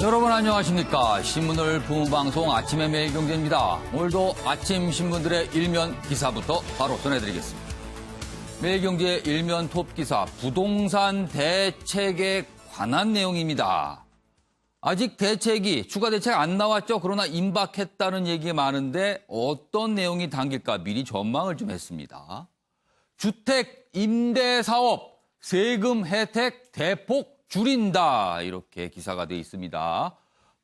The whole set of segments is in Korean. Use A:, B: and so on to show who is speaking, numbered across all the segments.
A: 여러분 안녕하십니까. 신문을 푸는 방송 아침의 매일경제입니다. 오늘도 아침 신문들의 일면 기사부터 바로 전해드리겠습니다. 매일경제 일면 톱기사 부동산 대책에 관한 내용입니다. 아직 추가 대책 안 나왔죠. 그러나 임박했다는 얘기가 많은데 어떤 내용이 담길까 미리 전망을 좀 했습니다. 주택 임대 사업 세금 혜택 대폭 줄인다. 이렇게 기사가 되어 있습니다.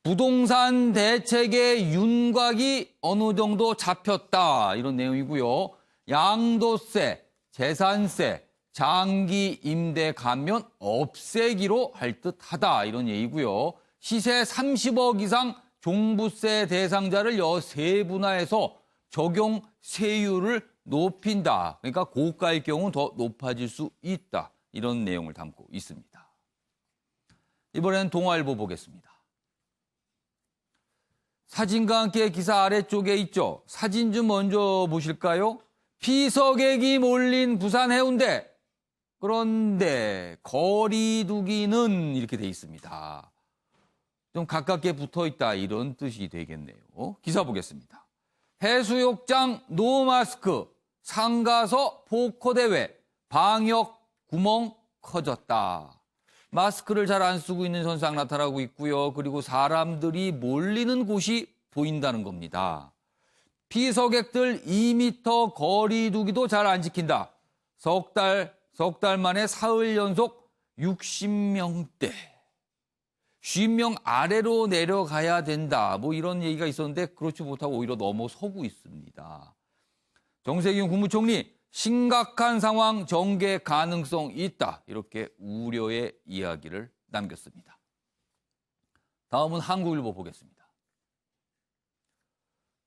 A: 부동산 대책의 윤곽이 어느 정도 잡혔다. 이런 내용이고요. 양도세, 재산세, 장기 임대 감면 없애기로 할 듯하다. 이런 얘기고요. 시세 30억 이상 종부세 대상자를 세 분화해서 적용 세율을 높인다. 그러니까 고가일 경우 더 높아질 수 있다. 이런 내용을 담고 있습니다. 이번엔 동아일보 보겠습니다. 사진과 함께 기사 아래쪽에 있죠. 사진 좀 먼저 보실까요? 피서객이 몰린 부산 해운대. 그런데 거리두기는 이렇게 돼 있습니다. 좀 가깝게 붙어 있다 이런 뜻이 되겠네요. 기사 보겠습니다. 해수욕장 노마스크, 상가서 포커대회, 방역 구멍 커졌다. 마스크를 잘 안 쓰고 있는 현상 나타나고 있고요. 그리고 사람들이 몰리는 곳이 보인다는 겁니다. 피서객들 2m 거리 두기도 잘 안 지킨다. 석 달 만에 사흘 연속 60명대. 50명 아래로 내려가야 된다. 뭐 이런 얘기가 있었는데 그렇지 못하고 오히려 넘어서고 있습니다. 정세균 국무총리 심각한 상황 전개 가능성 있다. 이렇게 우려의 이야기를 남겼습니다. 다음은 한국일보 보겠습니다.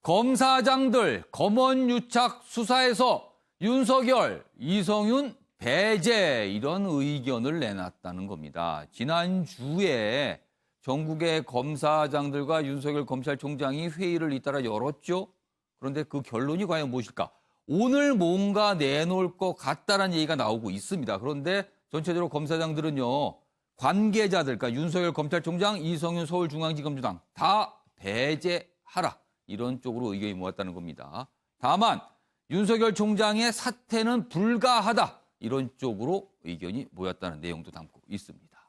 A: 검사장들 검언유착 수사에서 윤석열, 이성윤 배제 이런 의견을 내놨다는 겁니다. 지난주에 전국의 검사장들과 윤석열 검찰총장이 회의를 잇따라 열었죠. 그런데 그 결론이 과연 무엇일까? 오늘 뭔가 내놓을 것 같다는 얘기가 나오고 있습니다. 그런데 전체적으로 검사장들은요. 관계자들, 그러니까 윤석열 검찰총장, 이성윤 서울중앙지검장 다 배제하라. 이런 쪽으로 의견이 모았다는 겁니다. 다만 윤석열 총장의 사퇴는 불가하다. 이런 쪽으로 의견이 모였다는 내용도 담고 있습니다.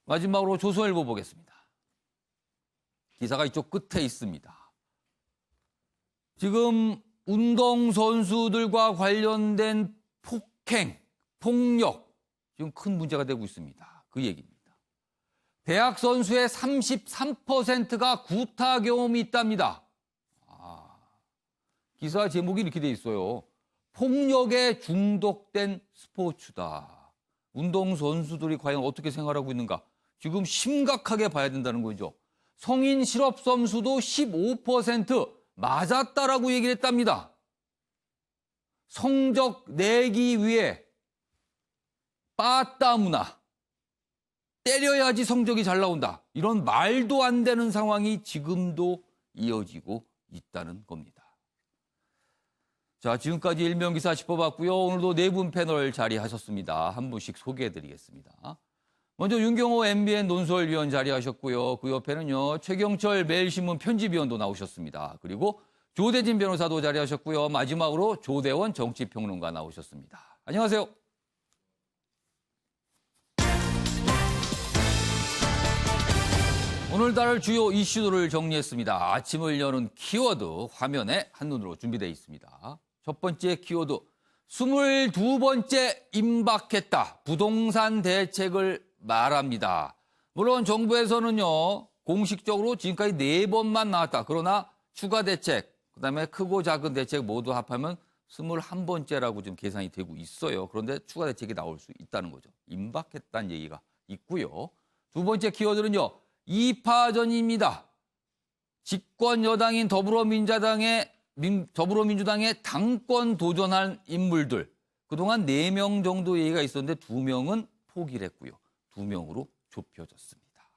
A: 마지막으로 조선일보 보겠습니다. 기사가 이쪽 끝에 있습니다. 지금 운동선수들과 관련된 폭행, 폭력, 지금 큰 문제가 되고 있습니다. 그 얘기입니다. 대학 선수의 33%가 구타 경험이 있답니다. 기사 제목이 이렇게 돼 있어요. 폭력에 중독된 스포츠다. 운동선수들이 과연 어떻게 생활하고 있는가? 지금 심각하게 봐야 된다는 거죠. 성인 실업선수도 15% 맞았다라고 얘기를 했답니다. 성적 내기 위해 빠따 문화, 때려야지 성적이 잘 나온다. 이런 말도 안 되는 상황이 지금도 이어지고 있다는 겁니다. 자, 지금까지 일면기사 짚어봤고요. 오늘도 네 분 패널 자리하셨습니다. 한 분씩 소개해드리겠습니다. 먼저 윤경호 MBN 논설위원 자리하셨고요. 그 옆에는요, 최경철 매일신문 편집위원도 나오셨습니다. 그리고 조대진 변호사도 자리하셨고요. 마지막으로 조대원 정치평론가 나오셨습니다. 안녕하세요. 오늘날 주요 이슈들을 정리했습니다. 아침을 여는 키워드 화면에 한눈으로 준비되어 있습니다. 첫 번째 키워드, 22번째 임박했다. 부동산 대책을 말합니다. 물론 정부에서는요, 공식적으로 지금까지 4번만 나왔다. 그러나 추가 대책, 그다음에 크고 작은 대책 모두 합하면 21번째라고 지금 계산이 되고 있어요. 그런데 추가 대책이 나올 수 있다는 거죠. 임박했다는 얘기가 있고요. 두 번째 키워드는요, 2파전입니다. 집권 여당인 더불어민주당의 당권 도전한 인물들. 그동안 4명 정도 얘기가 있었는데 2명은 포기를 했고요. 2명으로 좁혀졌습니다.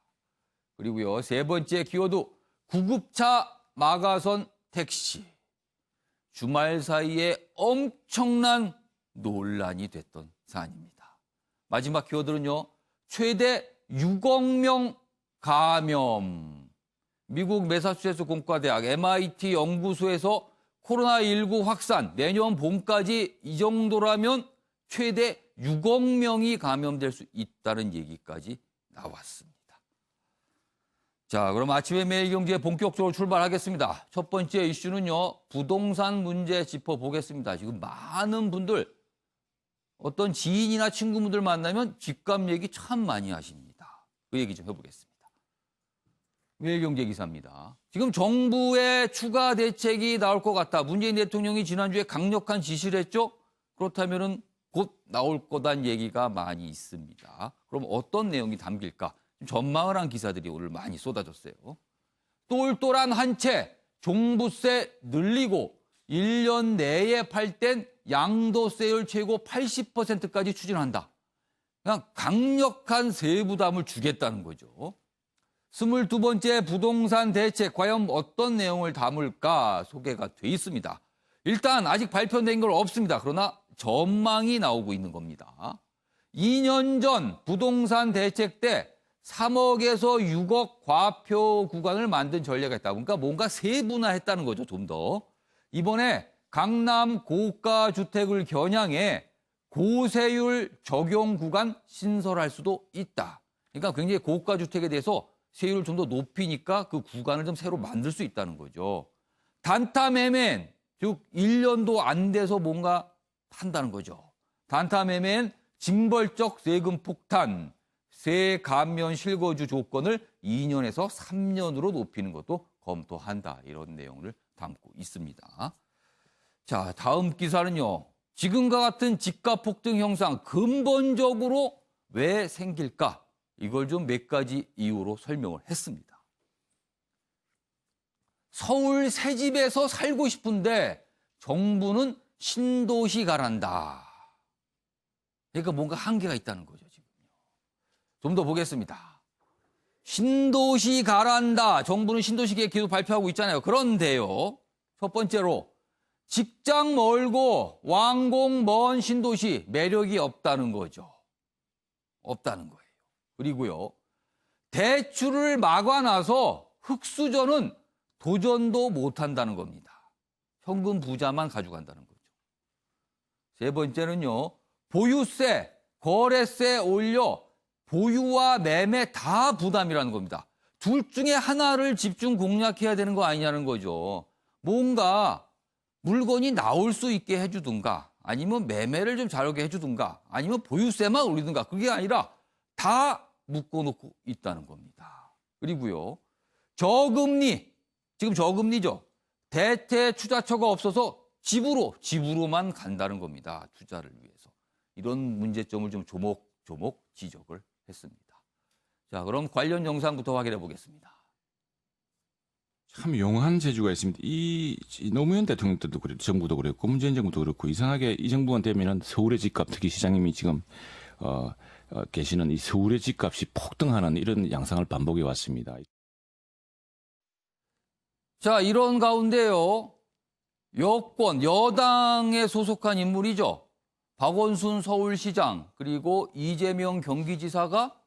A: 그리고요, 세 번째 키워드, 구급차 마가선 택시. 주말 사이에 엄청난 논란이 됐던 사안입니다. 마지막 키워드는요, 최대 6억 명 감염. 미국 매사추세츠 공과대학 MIT 연구소에서 코로나19 확산 내년 봄까지 이 정도라면 최대 6억 명이 감염될 수 있다는 얘기까지 나왔습니다. 자, 그럼 아침에 매일경제 본격적으로 출발하겠습니다. 첫 번째 이슈는요, 부동산 문제 짚어보겠습니다. 지금 많은 분들, 어떤 지인이나 친구분들 만나면 집값 얘기 참 많이 하십니다. 그 얘기 좀 해보겠습니다. 매일경제 기사입니다. 지금 정부의 추가 대책이 나올 것 같다. 문재인 대통령이 지난주에 강력한 지시를 했죠. 그렇다면은 곧 나올 거란 얘기가 많이 있습니다. 그럼 어떤 내용이 담길까? 전망을 한 기사들이 오늘 많이 쏟아졌어요. 똘똘한 한 채, 종부세 늘리고 1년 내에 팔 땐 양도세율 최고 80%까지 추진한다. 그냥 강력한 세부담을 주겠다는 거죠. 22번째 부동산 대책, 과연 어떤 내용을 담을까 소개가 돼 있습니다. 일단 아직 발표된 건 없습니다. 그러나 전망이 나오고 있는 겁니다. 2년 전 부동산 대책 때 3억에서 6억 과표 구간을 만든 전례가 있다. 그러니까 뭔가 세분화했다는 거죠, 좀 더. 이번에 강남 고가 주택을 겨냥해 고세율 적용 구간 신설할 수도 있다. 그러니까 굉장히 고가 주택에 대해서 세율을 좀 더 높이니까 그 구간을 좀 새로 만들 수 있다는 거죠. 단타 매매는 즉 1년도 안 돼서 뭔가 한다는 거죠. 단타 매매는 징벌적 세금 폭탄, 세 감면 실거주 조건을 2년에서 3년으로 높이는 것도 검토한다. 이런 내용을 담고 있습니다. 자, 다음 기사는요. 지금과 같은 집값 폭등 현상 근본적으로 왜 생길까? 이걸 좀 몇 가지 이유로 설명을 했습니다. 서울 새 집에서 살고 싶은데 정부는 신도시 가란다. 그러니까 뭔가 한계가 있다는 거죠, 지금요. 좀 더 보겠습니다. 신도시 가란다. 정부는 신도시 계획 계속 발표하고 있잖아요. 그런데요. 첫 번째로 직장 멀고 왕복 먼 신도시 매력이 없다는 거죠. 없다는 거예요. 그리고요. 대출을 막아놔서 흑수저는 도전도 못한다는 겁니다. 현금 부자만 가져간다는 거죠. 세 번째는요. 보유세, 거래세 올려 보유와 매매 다 부담이라는 겁니다. 둘 중에 하나를 집중 공략해야 되는 거 아니냐는 거죠. 뭔가 물건이 나올 수 있게 해주든가 아니면 매매를 좀 잘하게 해주든가 아니면 보유세만 올리든가 그게 아니라 다 묶어놓고 있다는 겁니다. 그리고요. 저금리, 지금 저금리죠. 대체 투자처가 없어서 집으로만 간다는 겁니다. 투자를 위해서. 이런 문제점을 좀 조목조목 지적을 했습니다. 자, 그럼 관련 영상부터 확인해 보겠습니다.
B: 참 용한 재주가 있습니다. 이 노무현 대통령 때도 그랬고 정부도 그랬고 문재인 정부도 그렇고 이상하게 이 정부가 되면은 서울의 집값 특히 시장님이 지금 계시는 이 서울의 집값이 폭등하는 이런 양상을 반복해 왔습니다.
A: 자, 이런 가운데요. 여당에 소속한 인물이죠. 박원순 서울시장 그리고 이재명 경기지사가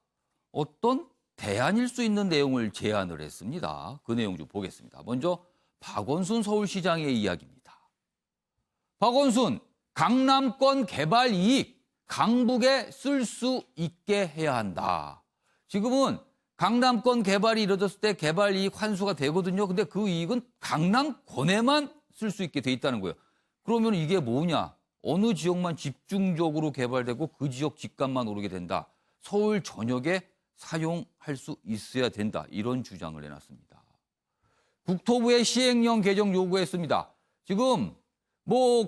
A: 어떤 대안일 수 있는 내용을 제안을 했습니다. 그 내용 좀 보겠습니다. 먼저 박원순 서울시장의 이야기입니다. 박원순, 강남권 개발 이익 강북에 쓸 수 있게 해야 한다. 지금은 강남권 개발이 이루어졌을 때 개발 이익 환수가 되거든요. 근데 그 이익은 강남권에만 쓸 수 있게 돼 있다는 거예요. 그러면 이게 뭐냐? 어느 지역만 집중적으로 개발되고 그 지역 집값만 오르게 된다. 서울 전역에 사용할 수 있어야 된다. 이런 주장을 해놨습니다. 국토부에 시행령 개정 요구했습니다. 지금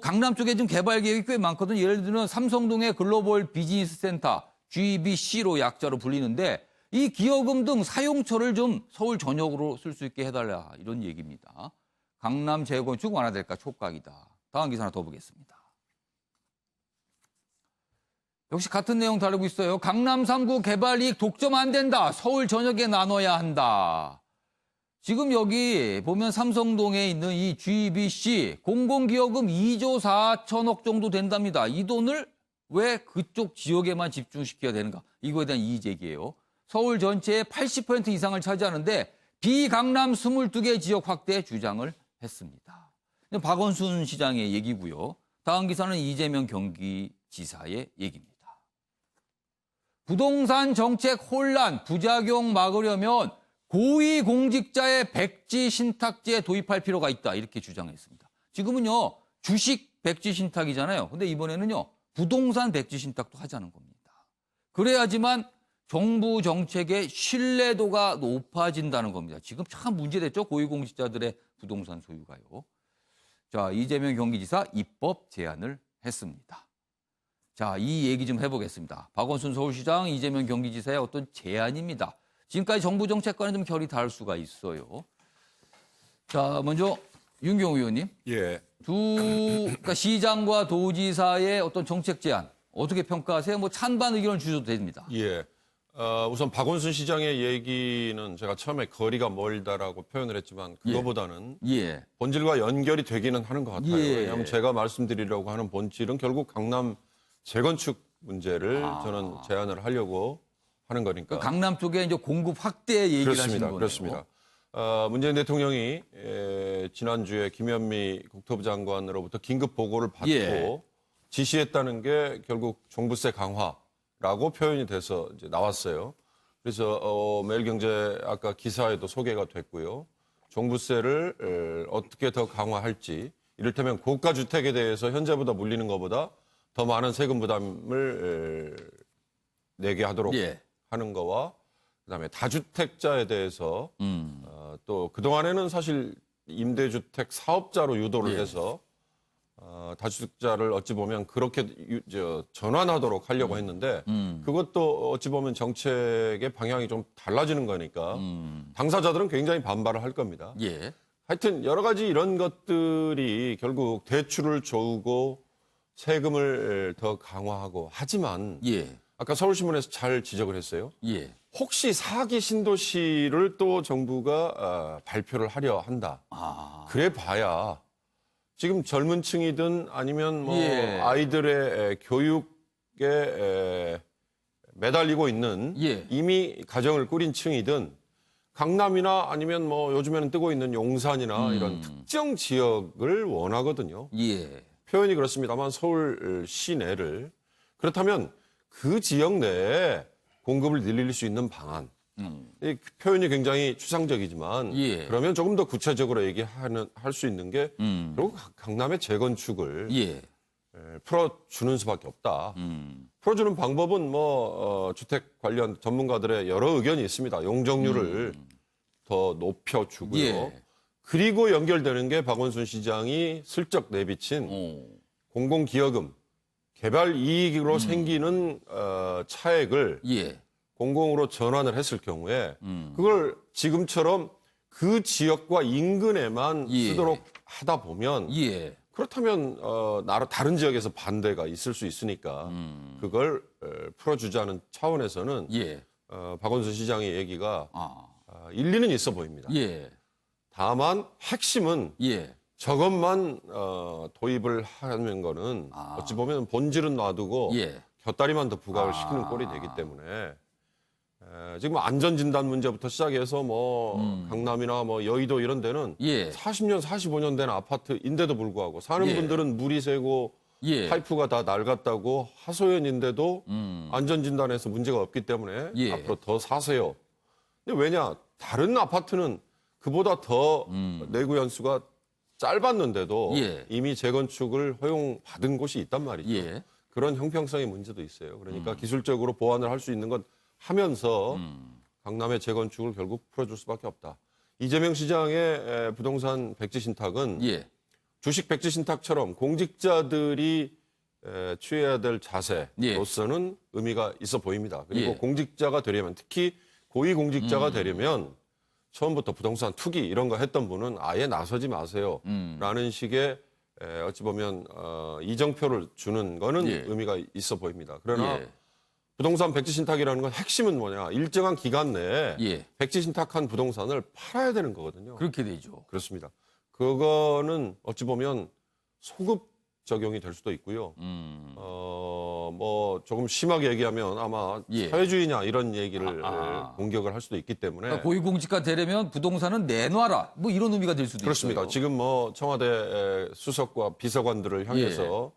A: 강남 쪽에 좀 개발 계획이 꽤 많거든요. 예를 들면 삼성동의 글로벌 비즈니스 센터, GBC로 약자로 불리는데 이 기여금 등 사용처를 좀 서울 전역으로 쓸 수 있게 해달라. 이런 얘기입니다. 강남 재건축 완화될까 촉각이다. 다음 기사 하나 더 보겠습니다. 역시 같은 내용 다루고 있어요. 강남 3구 개발 이익 독점 안 된다. 서울 전역에 나눠야 한다. 지금 여기 보면 삼성동에 있는 이 GBC 공공기여금 2조 4천억 정도 된답니다. 이 돈을 왜 그쪽 지역에만 집중시켜야 되는가? 이거에 대한 이의 제기예요. 서울 전체의 80% 이상을 차지하는데 비강남 22개 지역 확대 주장을 했습니다. 박원순 시장의 얘기고요. 다음 기사는 이재명 경기지사의 얘기입니다. 부동산 정책 혼란, 부작용 막으려면 고위공직자의 백지 신탁제 도입할 필요가 있다. 이렇게 주장했습니다. 지금은요, 주식 백지 신탁이잖아요. 근데 이번에는요, 부동산 백지 신탁도 하자는 겁니다. 그래야지만 정부 정책의 신뢰도가 높아진다는 겁니다. 지금 참 문제됐죠? 고위공직자들의 부동산 소유가요. 자, 이재명 경기지사 입법 제안을 했습니다. 자, 이 얘기 좀 해보겠습니다. 박원순 서울시장, 이재명 경기지사의 어떤 제안입니다. 지금까지 정부 정책과는 좀 결이 다를 수가 있어요. 자, 먼저 윤경우 의원님.
C: 예.
A: 그러니까 시장과 도지사의 어떤 정책 제안 어떻게 평가하세요? 뭐 찬반 의견을 주셔도 됩니다.
C: 예. 우선 박원순 시장의 얘기는 제가 처음에 거리가 멀다라고 표현을 했지만 그거보다는
A: 예.
C: 본질과 연결이 되기는 하는 것 같아요.
A: 예.
C: 왜냐하면 제가 말씀드리려고 하는 본질은 결국 강남 재건축 문제를 저는 제안을 하려고 하는 거니까.
A: 강남 쪽에 이제 공급 확대 얘기를 하시는 거예요.
C: 그렇습니다. 문재인 대통령이 지난주에 김현미 국토부 장관으로부터 긴급 보고를 받고
A: 예.
C: 지시했다는 게 결국 종부세 강화라고 표현이 돼서 이제 나왔어요. 그래서 매일경제 아까 기사에도 소개가 됐고요. 종부세를 어떻게 더 강화할지, 이를테면 고가 주택에 대해서 현재보다 물리는 것보다 더 많은 세금 부담을 내게 하도록
A: 예.
C: 하는 거와 그다음에 다주택자에 대해서 또 그동안에는 사실 임대주택 사업자로 유도를
A: 예.
C: 해서 다주택자를 어찌 보면 그렇게 전환하도록 하려고 했는데 그것도 어찌 보면 정책의 방향이 좀 달라지는 거니까 당사자들은 굉장히 반발을 할 겁니다.
A: 예.
C: 하여튼 여러 가지 이런 것들이 결국 대출을 조우고 세금을 더 강화하고 하지만
A: 예.
C: 아까 서울신문에서 잘 지적을 했어요.
A: 예.
C: 혹시 4기 신도시를 또 정부가 발표를 하려 한다. 그래 봐야 지금 젊은 층이든 아니면 뭐
A: 예.
C: 아이들의 교육에 매달리고 있는
A: 예.
C: 이미 가정을 꾸린 층이든 강남이나 아니면 뭐 요즘에는 뜨고 있는 용산이나 이런 특정 지역을 원하거든요.
A: 예.
C: 표현이 그렇습니다만 서울 시내를 그렇다면 그 지역 내에 공급을 늘릴 수 있는 방안. 이 표현이 굉장히 추상적이지만
A: 예.
C: 그러면 조금 더 구체적으로 할 수 있는 게 결국 강남의 재건축을
A: 예.
C: 풀어주는 수밖에 없다. 풀어주는 방법은 주택 관련 전문가들의 여러 의견이 있습니다. 용적률을 더 높여주고요.
A: 예.
C: 그리고 연결되는 게 박원순 시장이 슬쩍 내비친 공공기여금, 개발 이익으로 생기는 차액을
A: 예.
C: 공공으로 전환을 했을 경우에 그걸 지금처럼 그 지역과 인근에만
A: 예.
C: 쓰도록 하다 보면
A: 예.
C: 그렇다면 다른 지역에서 반대가 있을 수 있으니까 그걸 풀어주자는 차원에서는
A: 예.
C: 박원순 시장의 얘기가 일리는 있어 보입니다.
A: 예.
C: 다만 핵심은
A: 예.
C: 저것만 도입을 하는 거는 어찌 보면 본질은 놔두고
A: 예.
C: 곁다리만 더 부각을 시키는 꼴이 되기 때문에 지금 안전진단 문제부터 시작해서 강남이나 여의도 이런 데는
A: 예.
C: 40년, 45년 된 아파트인데도 불구하고 사는
A: 예.
C: 분들은 물이 새고
A: 예.
C: 파이프가 다 낡았다고 하소연인데도 안전진단에서 문제가 없기 때문에
A: 예.
C: 앞으로 더 사세요. 근데 왜냐? 다른 아파트는 그보다 더 내구 연수가 짧았는데도
A: 예.
C: 이미 재건축을 허용받은 곳이 있단 말이죠.
A: 예.
C: 그런 형평성의 문제도 있어요. 그러니까 기술적으로 보완을 할 수 있는 건 하면서 강남의 재건축을 결국 풀어줄 수밖에 없다. 이재명 시장의 부동산 백지 신탁은
A: 예.
C: 주식 백지 신탁처럼 공직자들이 취해야 될 자세로서는 의미가 있어 보입니다. 그리고
A: 예.
C: 공직자가 되려면 특히 고위 공직자가 되려면 처음부터 부동산 투기 이런 거 했던 분은 아예 나서지 마세요. 라는 식의 어찌 보면 이정표를 주는 거는
A: 예.
C: 의미가 있어 보입니다. 그러나
A: 예.
C: 부동산 백지 신탁이라는 건 핵심은 뭐냐. 일정한 기간 내에
A: 예.
C: 백지 신탁한 부동산을 팔아야 되는 거거든요.
A: 그렇게 되죠.
C: 그렇습니다. 그거는 어찌 보면 소급 적용이 될 수도 있고요. 뭐 조금 심하게 얘기하면 아마
A: 예.
C: 사회주의냐 이런 얘기를 공격을 할 수도 있기 때문에
A: 그러니까 고위공직자 되려면 부동산은 내놔라. 뭐 이런 의미가 될 수도
C: 그렇습니다.
A: 있어요.
C: 지금 뭐 청와대 수석과 비서관들을 향해서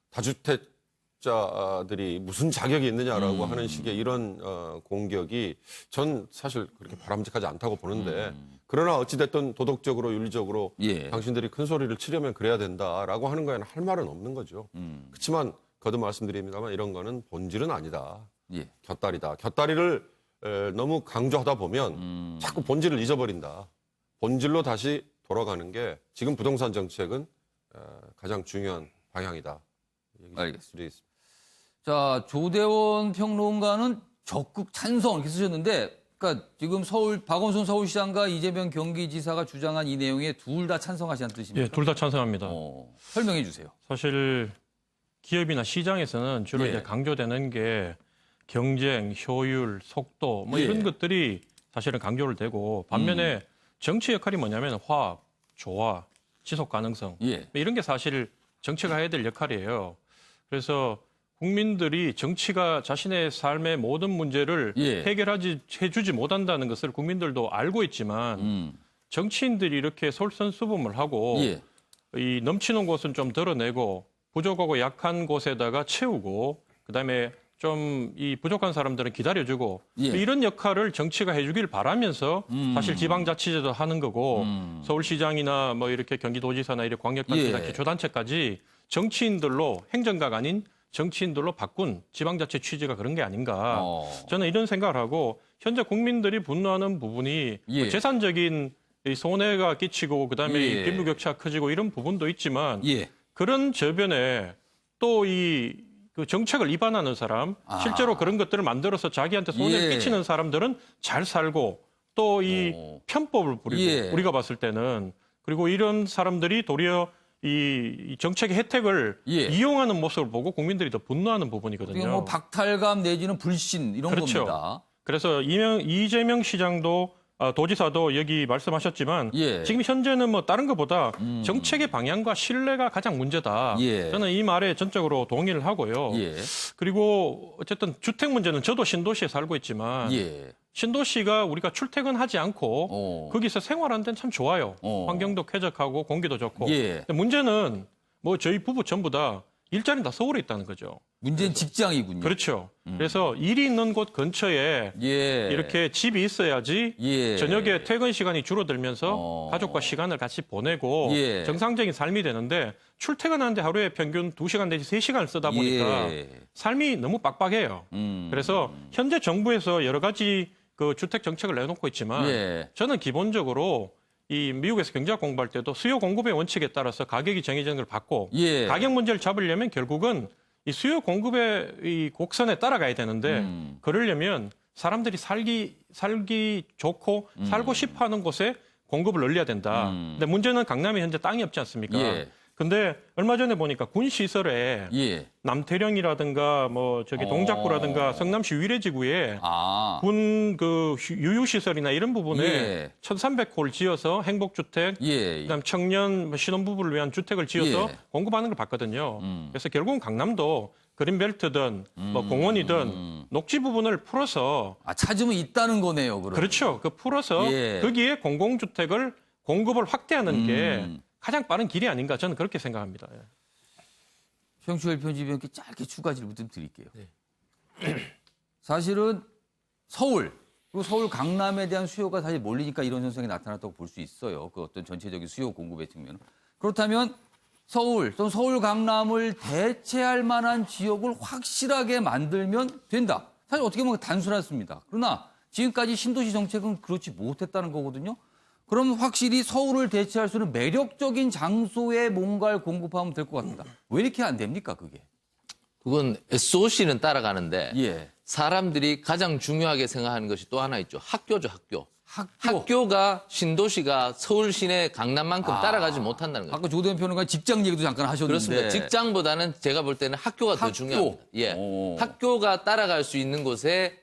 C: 다주택자들이 무슨 자격이 있느냐라고 하는 식의 이런 공격이 전 사실 그렇게 바람직하지 않다고 보는데 그러나 어찌됐든 도덕적으로 윤리적으로
A: 예.
C: 당신들이 큰 소리를 치려면 그래야 된다라고 하는 거에는 할 말은 없는 거죠. 그렇지만 거듭 말씀드립니다만 이런 거는 본질은 아니다.
A: 예.
C: 곁다리다. 곁다리를 너무 강조하다 보면 자꾸 본질을 잊어버린다. 본질로 다시 돌아가는 게 지금 부동산 정책은 가장 중요한 방향이다.
A: 알겠습니다. 자, 조대원 평론가는 적극 찬성 이렇게 쓰셨는데, 그러니까 지금 박원순 서울시장과 이재명 경기지사가 주장한 이 내용에 둘 다 찬성하시는 뜻입니까?
D: 예, 둘 다 찬성합니다.
A: 설명해 주세요.
D: 사실 기업이나 시장에서는 주로
A: 예.
D: 이제 강조되는 게 경쟁, 효율, 속도 뭐
A: 예.
D: 이런 것들이 사실은 강조를 되고 반면에 정치 역할이 뭐냐면 화합, 조화, 지속 가능성
A: 예.
D: 이런 게 사실 정치가 해야 될 역할이에요. 그래서 국민들이 정치가 자신의 삶의 모든 문제를
A: 예.
D: 해주지 못한다는 것을 국민들도 알고 있지만 정치인들이 이렇게 솔선수범을 하고
A: 예.
D: 이 넘치는 곳은 좀 덜어내고 부족하고 약한 곳에다가 채우고 그다음에 좀 이 부족한 사람들은 기다려주고
A: 예.
D: 이런 역할을 정치가 해주길 바라면서 사실 지방자치제도 하는 거고 서울시장이나 뭐 이렇게 경기도지사나 이렇게 광역단체나
A: 예.
D: 기초단체까지 정치인들로 행정가가 아닌 정치인들로 바꾼 지방자치 취지가 그런 게 아닌가. 저는 이런 생각을 하고 현재 국민들이 분노하는 부분이
A: 예.
D: 뭐 재산적인 이 손해가 끼치고 그다음에
A: 예.
D: 이 빈부격차가 커지고 이런 부분도 있지만
A: 예.
D: 그런 저변에 또 그 정책을 위반하는 사람, 실제로 그런 것들을 만들어서 자기한테 손해를
A: 예.
D: 끼치는 사람들은 잘 살고 또 이 편법을 부리고
A: 예.
D: 우리가 봤을 때는 그리고 이런 사람들이 도리어 이 정책의 혜택을
A: 예.
D: 이용하는 모습을 보고 국민들이 더 분노하는 부분이거든요.
A: 어떻게 뭐 박탈감 내지는 불신 이런
D: 그렇죠.
A: 겁니다.
D: 그래서 이재명 시장도 도지사도 여기 말씀하셨지만
A: 예.
D: 지금 현재는 뭐 다른 것보다 정책의 방향과 신뢰가 가장 문제다.
A: 예.
D: 저는 이 말에 전적으로 동의를 하고요.
A: 예.
D: 그리고 어쨌든 주택 문제는 저도 신도시에 살고 있지만
A: 예.
D: 신도시가 우리가 출퇴근하지 않고 거기서 생활하는 데는 참 좋아요. 환경도 쾌적하고 공기도 좋고.
A: 예.
D: 근데 문제는 뭐 저희 부부 전부 다 일자리는 다 서울에 있다는 거죠.
A: 문제는 직장이군요.
D: 그렇죠. 그래서 일이 있는 곳 근처에
A: 예.
D: 이렇게 집이 있어야지
A: 예.
D: 저녁에 퇴근 시간이 줄어들면서 가족과 시간을 같이 보내고
A: 예.
D: 정상적인 삶이 되는데 출퇴근하는데 하루에 평균 2시간 내지 3시간을 쓰다 보니까
A: 예.
D: 삶이 너무 빡빡해요. 그래서 현재 정부에서 여러 가지 그 주택 정책을 내놓고 있지만
A: 예.
D: 저는 기본적으로 이 미국에서 경제학 공부할 때도 수요 공급의 원칙에 따라서 가격이 정해지는 걸 받고
A: 예.
D: 가격 문제를 잡으려면 결국은 이 수요 공급의 이 곡선에 따라가야 되는데 그러려면 사람들이 살기 좋고 살고 싶어하는 곳에 공급을 늘려야 된다. 근데 문제는 강남에 현재 땅이 없지 않습니까?
A: 예.
D: 근데 얼마 전에 보니까 군 시설에
A: 예.
D: 남태령이라든가 뭐 저기 동작구라든가 성남시 위례지구에 군 그 유유 시설이나 이런 부분에
A: 예.
D: 1,300호를 지어서 행복주택,
A: 예.
D: 그다음 청년 신혼부부를 위한 주택을 지어서
A: 예.
D: 공급하는 걸 봤거든요. 그래서 결국은 강남도 그린벨트든 뭐 공원이든 녹지 부분을 풀어서
A: 찾으면 있다는 거네요, 그럼.
D: 그렇죠. 그 풀어서
A: 예.
D: 거기에 공공주택을 공급을 확대하는 게 가장 빠른 길이 아닌가 저는 그렇게 생각합니다. 예.
A: 최영철 편집위원께 짧게 추가 질문 좀 드릴게요. 사실은 서울, 그리고 서울 강남에 대한 수요가 사실 몰리니까 이런 현상이 나타났다고 볼 수 있어요. 그 어떤 전체적인 수요 공급의 측면은. 그렇다면 서울 또는 서울 강남을 대체할 만한 지역을 확실하게 만들면 된다. 사실 어떻게 보면 단순했습니다. 그러나 지금까지 신도시 정책은 그렇지 못했다는 거거든요. 그럼 확실히 서울을 대체할 수 있는 매력적인 장소에 뭔가를 공급하면 될 것 같습니다. 왜 이렇게 안 됩니까, 그게?
E: 그건 SOC는 따라가는데
A: 예.
E: 사람들이 가장 중요하게 생각하는 것이 또 하나 있죠. 학교죠, 학교.
A: 학교.
E: 학교가 신도시가 서울 시내 강남만큼 따라가지 못한다는 거예요.
A: 아까 조대현 평론가 직장 얘기도 잠깐 하셨는데.
E: 그렇습니다. 직장보다는 제가 볼 때는 학교가 더 중요합니다. 예.
A: 오.
E: 학교가 따라갈 수 있는 곳에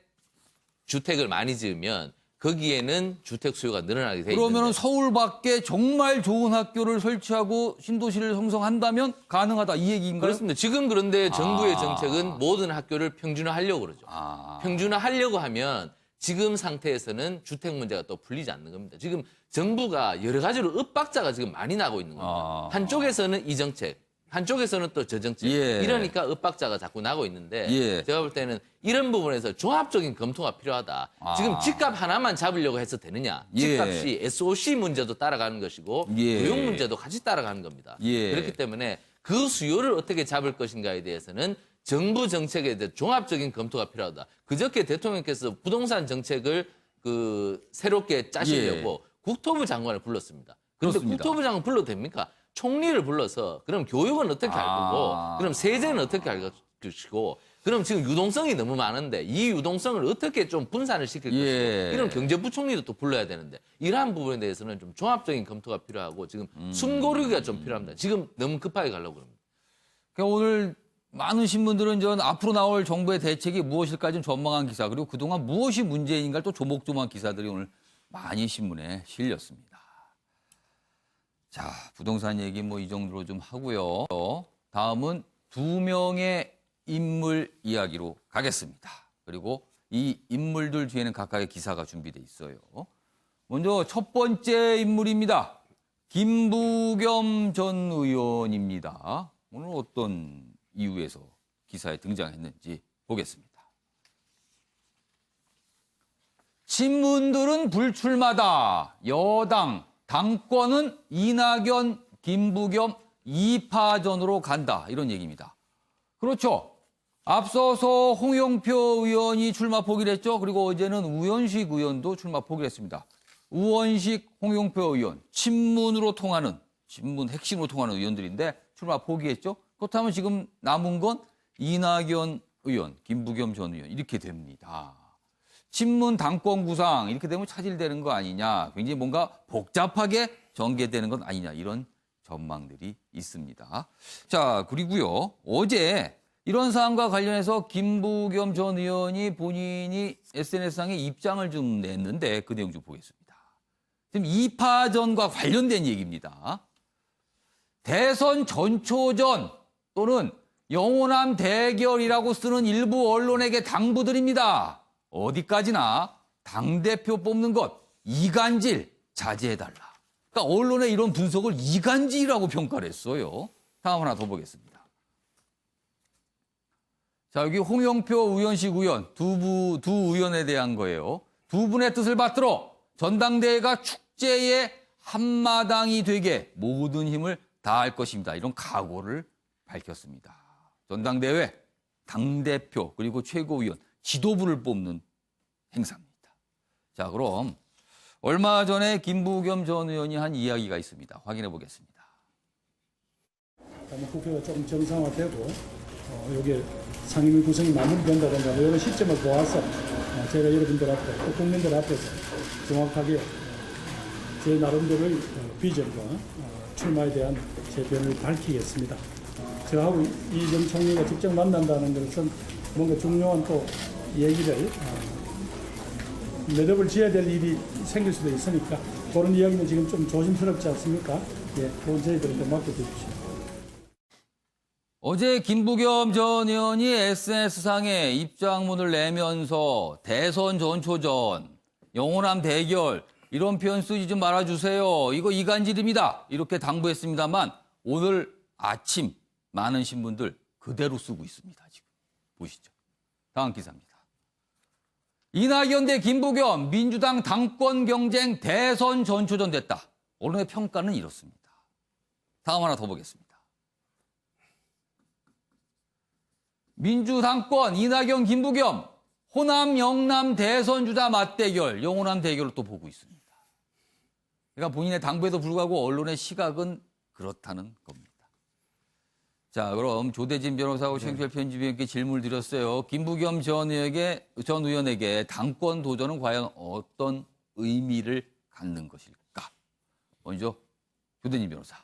E: 주택을 많이 지으면 거기에는 주택 수요가 늘어나게 돼
A: 그러면
E: 있는데
A: 서울 밖에 정말 좋은 학교를 설치하고 신도시를 형성한다면 가능하다 이 얘기인가요?
E: 그렇습니다. 지금 그런데 정부의 정책은 모든 학교를 평준화하려고 그러죠. 평준화하려고 하면 지금 상태에서는 주택 문제가 또 풀리지 않는 겁니다. 지금 정부가 여러 가지로 엇박자가 지금 많이 나고 있는 겁니다. 한쪽에서는 이 정책, 한쪽에서는 또 저 정책.
A: 예.
E: 이러니까 엇박자가 자꾸 나고 있는데
A: 예.
E: 제가 볼 때는 이런 부분에서 종합적인 검토가 필요하다. 지금 집값 하나만 잡으려고 해서 되느냐.
A: 예.
E: 집값이 SOC 문제도 따라가는 것이고
A: 예.
E: 고용 문제도 같이 따라가는 겁니다.
A: 예.
E: 그렇기 때문에 그 수요를 어떻게 잡을 것인가에 대해서는 정부 정책에 대해 종합적인 검토가 필요하다. 그저께 대통령께서 부동산 정책을 새롭게 짜시려고 국토부 장관을 불렀습니다. 그런데
A: 그렇습니다.
E: 국토부 장관 불러도 됩니까? 총리를 불러서 그럼 교육은 어떻게 할 거고 그럼 세제는 어떻게 할 것이고 그럼 지금 유동성이 너무 많은데 이 유동성을 어떻게 좀 분산을 시킬 것이고 이런 경제부총리도 또 불러야 되는데 이러한 부분에 대해서는 좀 종합적인 검토가 필요하고 지금 숨고르기가 좀 필요합니다. 지금 너무 급하게 가려고 합니다.
A: 그러니까 오늘 많은 신문들은 전 앞으로 나올 정부의 대책이 무엇일까 좀 전망한 기사 그리고 그동안 무엇이 문제인가를 또 조목조목한 기사들이 오늘 많이 신문에 실렸습니다. 자, 부동산 얘기 뭐 이 정도로 좀 하고요. 다음은 두 명의 인물 이야기로 가겠습니다. 그리고 이 인물들 뒤에는 각각의 기사가 준비돼 있어요. 먼저 첫 번째 인물입니다. 김부겸 전 의원입니다. 오늘 어떤 이유에서 기사에 등장했는지 보겠습니다. 친문들은 불출마다. 여당, 당권은 이낙연, 김부겸 2파전으로 간다. 이런 얘기입니다. 그렇죠. 앞서서 홍영표 의원이 출마 포기를 했죠. 그리고 어제는 우원식 의원도 출마 포기를 했습니다. 우원식, 홍영표 의원, 친문 핵심으로 통하는 의원들인데 출마 포기했죠. 그렇다면 지금 남은 건 이낙연 의원, 김부겸 전 의원 이렇게 됩니다. 친문 당권 구상 이렇게 되면 차질되는 거 아니냐. 굉장히 뭔가 복잡하게 전개되는 건 아니냐. 이런 전망들이 있습니다. 자, 그리고요. 어제 이런 사안과 관련해서 김부겸 전 의원이 본인이 SNS상에 입장을 좀 냈는데 그 내용 좀 보겠습니다. 지금 2파전과 관련된 얘기입니다. 대선 전초전 또는 영호남 대결이라고 쓰는 일부 언론에게 당부드립니다. 어디까지나 당대표 뽑는 것 이간질 자제해달라. 그러니까 언론의 이런 분석을 이간질이라고 평가를 했어요. 다음 하나 더 보겠습니다. 자, 여기 홍영표, 우원식 의원 두 의원에 대한 거예요. 두 분의 뜻을 받들어 전당대회가 축제의 한마당이 되게 모든 힘을 다할 것입니다. 이런 각오를 밝혔습니다. 전당대회, 당대표, 그리고 최고위원, 지도부를 뽑는 행사입니다. 자, 그럼 얼마 전에 김부겸 전 의원이 한 이야기가 있습니다. 확인해 보겠습니다.
F: 국회가 조금 정상화되고 여기에 상임위 구성이 마무리된다든가 이런 시점을 보아서 제가 여러분들 앞에 또 국민들 앞에서 정확하게 제 나름대로의 비전과 출마에 대한 제 변을 밝히겠습니다. 저하고 이 전 총리가 직접 만난다는 것은 뭔가 중요한 또 얘기를 매듭을 지어야 될 일이 생길 수도 있으니까 그런 이야기는 지금 좀 조심스럽지 않습니까? 예, 그건 저희들한테 맡겨주십시오.
A: 어제 김부겸 전 의원이 SNS상에 입장문을 내면서 대선 전초전, 영호남 대결 이런 표현 쓰지 좀 말아주세요. 이거 이간질입니다. 이렇게 당부했습니다만 오늘 아침 많은 신문들 그대로 쓰고 있습니다. 지금 보시죠. 다음 기사입니다. 이낙연 대 김부겸 민주당 당권 경쟁 대선 전초전 됐다. 언론의 평가는 이렇습니다. 다음 하나 더 보겠습니다. 민주당권 이낙연 김부겸 호남 영남 대선 주자 맞대결 영호남 대결로 또 보고 있습니다. 그러니까 본인의 당부에도 불구하고 언론의 시각은 그렇다는 겁니다. 자, 그럼 조대진 변호사하고 최영철 편집위원께 질문을 드렸어요. 김부겸 전 의원에게 당권 도전은 과연 어떤 의미를 갖는 것일까? 먼저 조대진 변호사.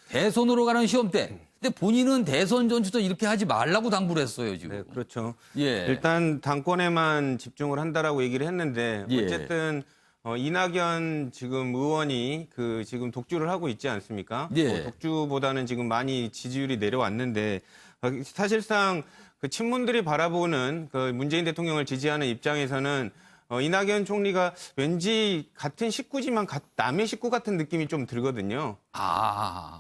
A: 대선으로 가는 시험대 근데 본인은 대선 전투도 이렇게 하지 말라고 당부를 했어요, 지금.
G: 네, 그렇죠.
A: 예.
G: 일단 당권에만 집중을 한다라고 얘기를 했는데
A: 예.
G: 어쨌든 이낙연 지금 의원이 지금 독주를 하고 있지 않습니까?
A: 예.
G: 독주보다는 지금 많이 지지율이 내려왔는데 사실상 그 친문들이 바라보는 그 문재인 대통령을 지지하는 입장에서는 이낙연 총리가 왠지 같은 식구지만 남의 식구 같은 느낌이 좀 들거든요.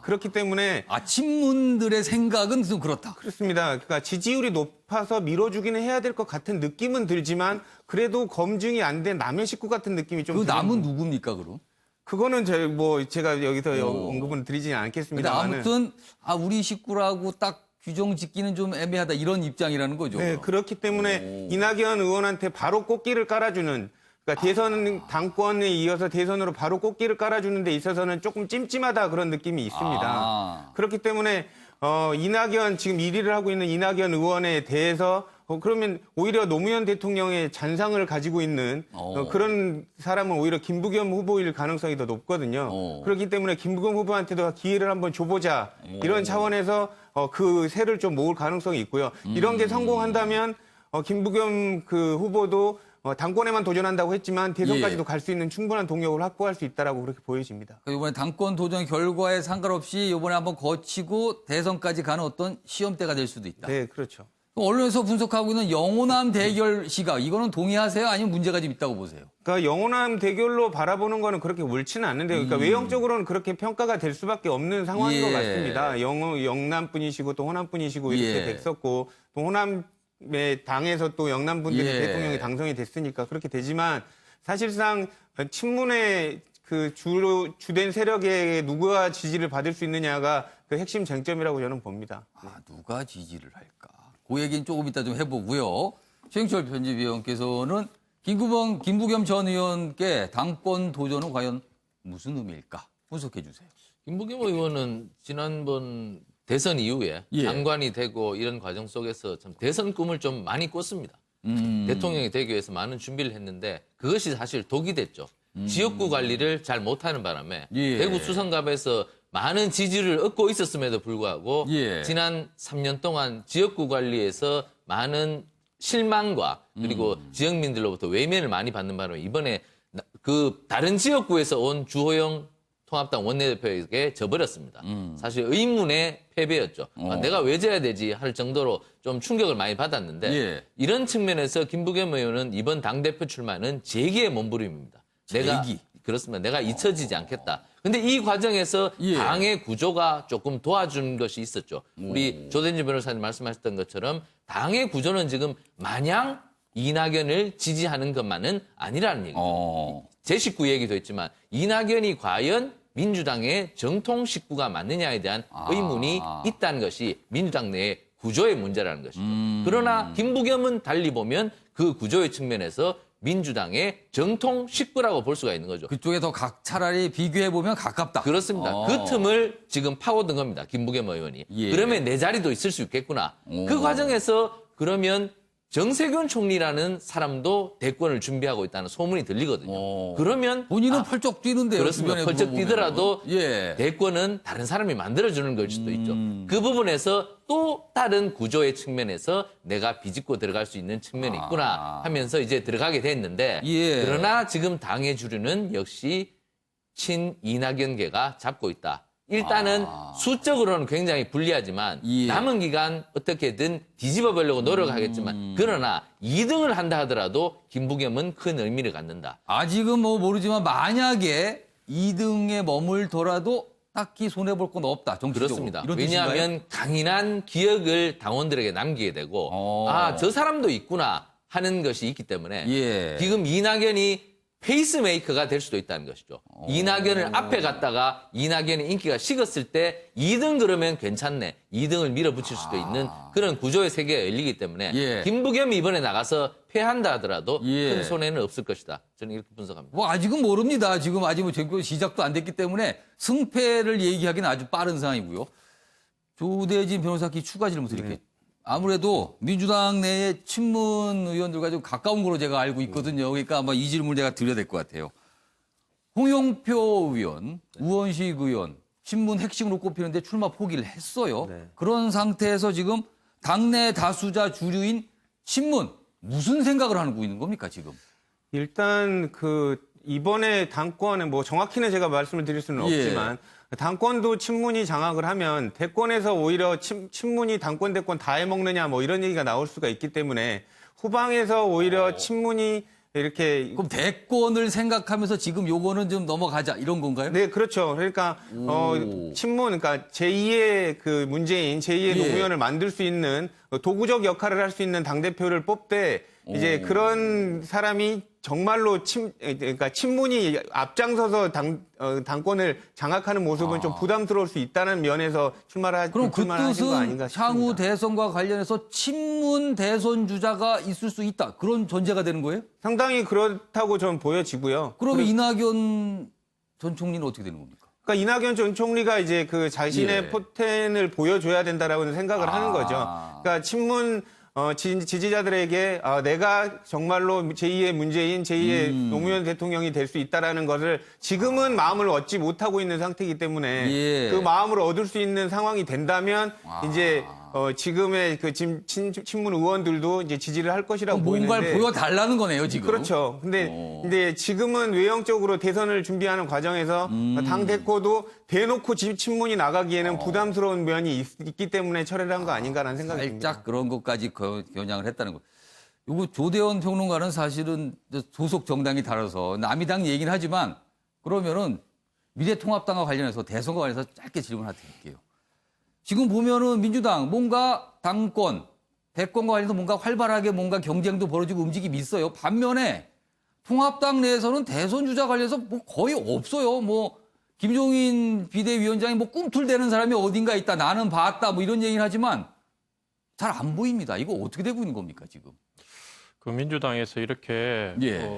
G: 그렇기 때문에
A: 친문들의 생각은 좀 그렇다.
G: 그렇습니다. 그러니까 지지율이 높아서 밀어주기는 해야 될 것 같은 느낌은 들지만 그래도 검증이 안 된 남의 식구 같은 느낌이 좀
A: 그
G: 드는
A: 남은
G: 거.
A: 누굽니까, 그럼?
G: 그거는 제가 여기서 언급은 드리지는
A: 근데
G: 않겠습니다.
A: 아무튼 우리 식구라고 딱 규정 짓기는 좀 애매하다 이런 입장이라는 거죠.
G: 네, 그렇기 때문에 이낙연 의원한테 바로 꽃길을 깔아주는, 그러니까 대선 당권에 이어서 대선으로 바로 꽃길을 깔아주는 데 있어서는 조금 찜찜하다 그런 느낌이 있습니다. 그렇기 때문에 이낙연 지금 1위를 하고 있는 이낙연 의원에 대해서 그러면 오히려 노무현 대통령의 잔상을 가지고 있는 그런 사람은 오히려 김부겸 후보일 가능성이 더 높거든요. 그렇기 때문에 김부겸 후보한테도 기회를 한번 줘보자 이런 차원에서 그 세를 좀 모을 가능성이 있고요. 이런 게 성공한다면 김부겸 그 후보도 당권에만 도전한다고 했지만 대선까지도 갈 수 있는 충분한 동력을 확보할 수 있다라고 그렇게 보여집니다.
A: 이번에 당권 도전 결과에 상관없이 이번에 한번 거치고 대선까지 가는 어떤 시험대가 될 수도 있다.
G: 네, 그렇죠.
A: 언론에서 분석하고 있는 영호남 대결 시각, 이거는 동의하세요? 아니면 문제가 좀 있다고 보세요?
G: 그러니까 영호남 대결로 바라보는 거는 그렇게 옳지는 않는데요. 그러니까 외형적으로는 그렇게 평가가 될 수밖에 없는 상황인 것 같습니다. 영남 분이시고 또 호남 분이시고 이렇게 됐었고 또 호남의 당에서 또 영남 분들이 대통령이 당선이 됐으니까 그렇게 되지만 사실상 친문의 그 주된 세력에 누가 지지를 받을 수 있느냐가 그 핵심 쟁점이라고 저는 봅니다.
A: 누가 지지를 할까? 그 얘기는 조금 이따 좀 해보고요. 최영철 편집위원께서는 김부겸 전 의원께 당권 도전은 과연 무슨 의미일까? 분석해 주세요.
E: 김부겸 의원은 지난번 대선 이후에 장관이 되고 이런 과정 속에서 참 대선 꿈을 좀 많이 꿨습니다. 대통령이 되기 위해서 많은 준비를 했는데 그것이 사실 독이 됐죠. 지역구 관리를 잘 못하는 바람에 대구 수성갑에서 많은 지지를 얻고 있었음에도 불구하고 지난 3년 동안 지역구 관리에서 많은 실망과 그리고 지역민들로부터 외면을 많이 받는 바람에 이번에 그 다른 지역구에서 온 주호영 통합당 원내대표에게 져버렸습니다. 사실 의문의 패배였죠. 내가 왜 져야 되지 할 정도로 좀 충격을 많이 받았는데 이런 측면에서 김부겸 의원은 이번 당대표 출마는 재기의 몸부림입니다. 그렇습니다. 내가 잊혀지지 않겠다. 근데 이 과정에서 당의 구조가 조금 도와준 것이 있었죠. 우리 조대진 변호사님 말씀하셨던 것처럼 당의 구조는 지금 마냥 이낙연을 지지하는 것만은 아니라는 얘기죠. 제 식구 얘기도 했지만 이낙연이 과연 민주당의 정통 식구가 맞느냐에 대한 의문이 있다는 것이 민주당 내의 구조의 문제라는 것이죠. 그러나 김부겸은 달리 보면 그 구조의 측면에서 민주당의 정통 식구라고 볼 수가 있는 거죠.
A: 그쪽에 더 차라리 비교해보면 가깝다.
E: 그렇습니다. 그 틈을 지금 파고든 겁니다. 김부겸 의원이. 그러면 내 자리도 있을 수 있겠구나. 그 과정에서 그러면 정세균 총리라는 사람도 대권을 준비하고 있다는 소문이 들리거든요. 그러면
A: 본인은 펄쩍 뛰는데요.
E: 그렇습니다. 펄쩍 뛰더라도 대권은 다른 사람이 만들어주는 걸 수도 있죠. 그 부분에서 또 다른 구조의 측면에서 내가 비집고 들어갈 수 있는 측면이 있구나 하면서 이제 들어가게 됐는데 그러나 지금 당의 주류는 역시 친 이낙연계가 잡고 있다. 일단은 수적으로는 굉장히 불리하지만 남은 기간 어떻게든 뒤집어 보려고 노력하겠지만 그러나 2등을 한다 하더라도 김부겸은 큰 의미를 갖는다.
A: 아직은 모르지만 만약에 2등에 머물더라도 딱히 손해볼 건 없다. 정치적으로.
E: 그렇습니다.
A: 이런
E: 왜냐하면 강인한 기억을 당원들에게 남기게 되고 저 사람도 있구나 하는 것이 있기 때문에 지금 이낙연이 페이스메이커가 될 수도 있다는 것이죠. 이낙연을 앞에 갔다가 이낙연의 인기가 식었을 때 2등 그러면 괜찮네. 2등을 밀어붙일 수도 있는 그런 구조의 세계가 열리기 때문에 김부겸이 이번에 나가서 패한다 하더라도 큰 손해는 없을 것이다. 저는 이렇게 분석합니다.
A: 아직은 모릅니다. 지금 아직 정권 시작도 안 됐기 때문에 승패를 얘기하기는 아주 빠른 상황이고요. 조대진 변호사께 추가 질문 드릴게요. 아무래도 민주당 내의 친문 의원들과 좀 가까운 걸로 제가 알고 있거든요. 그러니까 아마 이 질문을 제가 드려야 될 것 같아요. 홍영표 의원, 우원식 의원, 신문 핵심으로 꼽히는데 출마 포기를 했어요.
G: 네.
A: 그런 상태에서 지금 당내 다수자 주류인 신문 무슨 생각을 하고 있는 겁니까 지금?
G: 일단 이번에 당권은 뭐 정확히는 제가 말씀을 드릴 수는
A: 예.
G: 없지만 당권도 친문이 장악을 하면 대권에서 오히려 친문이 당권 대권 다 해먹느냐 뭐 이런 얘기가 나올 수가 있기 때문에 후방에서 오히려 친문이 이렇게
A: 그럼 대권을 생각하면서 지금 요거는 좀 넘어가자 이런 건가요?
G: 네, 그렇죠. 그러니까 친문, 그러니까 제2의 문재인, 제2의
A: 예.
G: 노무현을 만들 수 있는 도구적 역할을 할 수 있는 당 대표를 뽑되 이제 그런 사람이 정말로 그러니까 친문이 앞장서서 당권을 장악하는 모습은 좀 부담스러울 수 있다는 면에서
A: 그럼 그
G: 출마하신 거 아닌가
A: 뜻은
G: 싶습니다.
A: 향후 대선과 관련해서 친문 대선 주자가 있을 수 있다. 그런 전제가 되는 거예요?
G: 상당히 그렇다고 전 보여지고요.
A: 그러면 이낙연 전 총리는 어떻게 되는 겁니까?
G: 그러니까 이낙연 전 총리가 이제 자신의
A: 예.
G: 포텐을 보여줘야 된다라고 생각을 하는 거죠. 그러니까 친문 지지자들에게 내가 정말로 제2의 문재인, 제2의 노무현 대통령이 될 수 있다라는 것을 지금은 마음을 얻지 못하고 있는 상태이기 때문에
A: 예.
G: 그 마음을 얻을 수 있는 상황이 된다면 이제 지금의 친문 의원들도 이제 지지를 할 것이라고 보이는데
A: 뭔가를 보여달라는 거네요, 지금.
G: 그렇죠. 근데 지금은 외형적으로 대선을 준비하는 과정에서 당 대표도 대놓고 친문이 나가기에는 부담스러운 면이 있기 때문에 철회를 한 거 아닌가라는 생각이 듭니다.
A: 살짝 그런 것까지 겨냥을 했다는 거. 요거 조대원 평론가는 사실은 소속 정당이 다르서 남이 당 얘기는 하지만 그러면은 미래통합당과 관련해서 대선과 관련해서 짧게 질문 하나 드릴게요. 지금 보면은 민주당 뭔가 당권, 대권과 관련해서 뭔가 활발하게 뭔가 경쟁도 벌어지고 움직임이 있어요. 반면에 통합당 내에서는 대선 주자 관련해서 뭐 거의 없어요. 뭐 김종인 비대위원장이 뭐 꿈틀대는 사람이 어딘가 있다. 나는 봤다. 뭐 이런 얘기는 하지만 잘 안 보입니다. 이거 어떻게 되고 있는 겁니까, 지금?
D: 민주당에서 이렇게
A: 예.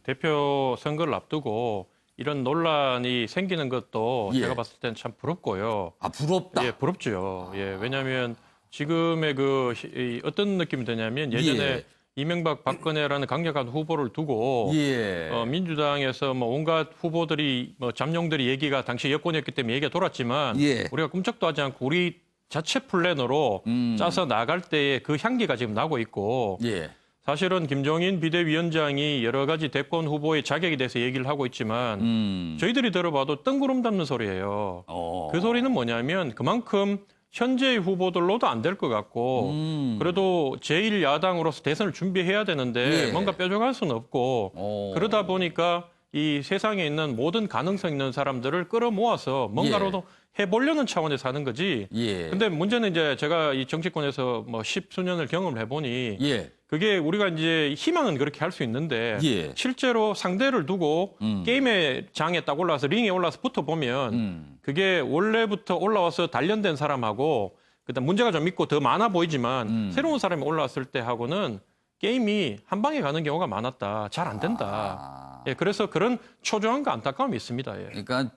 D: 대표 선거를 앞두고 이런 논란이 생기는 것도
A: 예.
D: 제가 봤을 때는 참 부럽고요.
A: 아, 부럽다.
D: 예, 부럽죠. 예, 왜냐하면 지금의 어떤 느낌이 드냐면 예전에
A: 예.
D: 이명박 박근혜라는 강력한 후보를 두고
A: 예.
D: 민주당에서 뭐 온갖 후보들이 잠룡들이 얘기가 당시 여권이었기 때문에 얘기가 돌았지만
A: 예.
D: 우리가 꿈쩍도 하지 않고 우리 자체 플랜으로 짜서 나갈 때의 그 향기가 지금 나고 있고
A: 예.
D: 사실은 김종인 비대위원장이 여러 가지 대권 후보의 자격에 대해서 얘기를 하고 있지만 저희들이 들어봐도 뜬구름 잡는 소리예요. 그 소리는 뭐냐면 그만큼 현재의 후보들로도 안 될 것 같고 그래도 제1야당으로서 대선을 준비해야 되는데
A: 예.
D: 뭔가 뾰족할 수는 없고 그러다 보니까 이 세상에 있는 모든 가능성 있는 사람들을 끌어모아서 뭔가로도 해보려는 차원에서 하는 거지.
A: 예.
D: 근데 문제는 이제 제가 이 정치권에서 뭐 십수년을 경험을 해보니
A: 예.
D: 그게 우리가 이제 희망은 그렇게 할 수 있는데
A: 예.
D: 실제로 상대를 두고 게임의 장에 딱 올라와서 링에 올라와서 붙어보면 그게 원래부터 올라와서 단련된 사람하고 그다음 문제가 좀 있고 더 많아 보이지만 새로운 사람이 올라왔을 때 하고는 게임이 한 방에 가는 경우가 많았다. 잘 안 된다. 예, 그래서 그런 초조함과 안타까움이 있습니다. 예.
A: 그러니까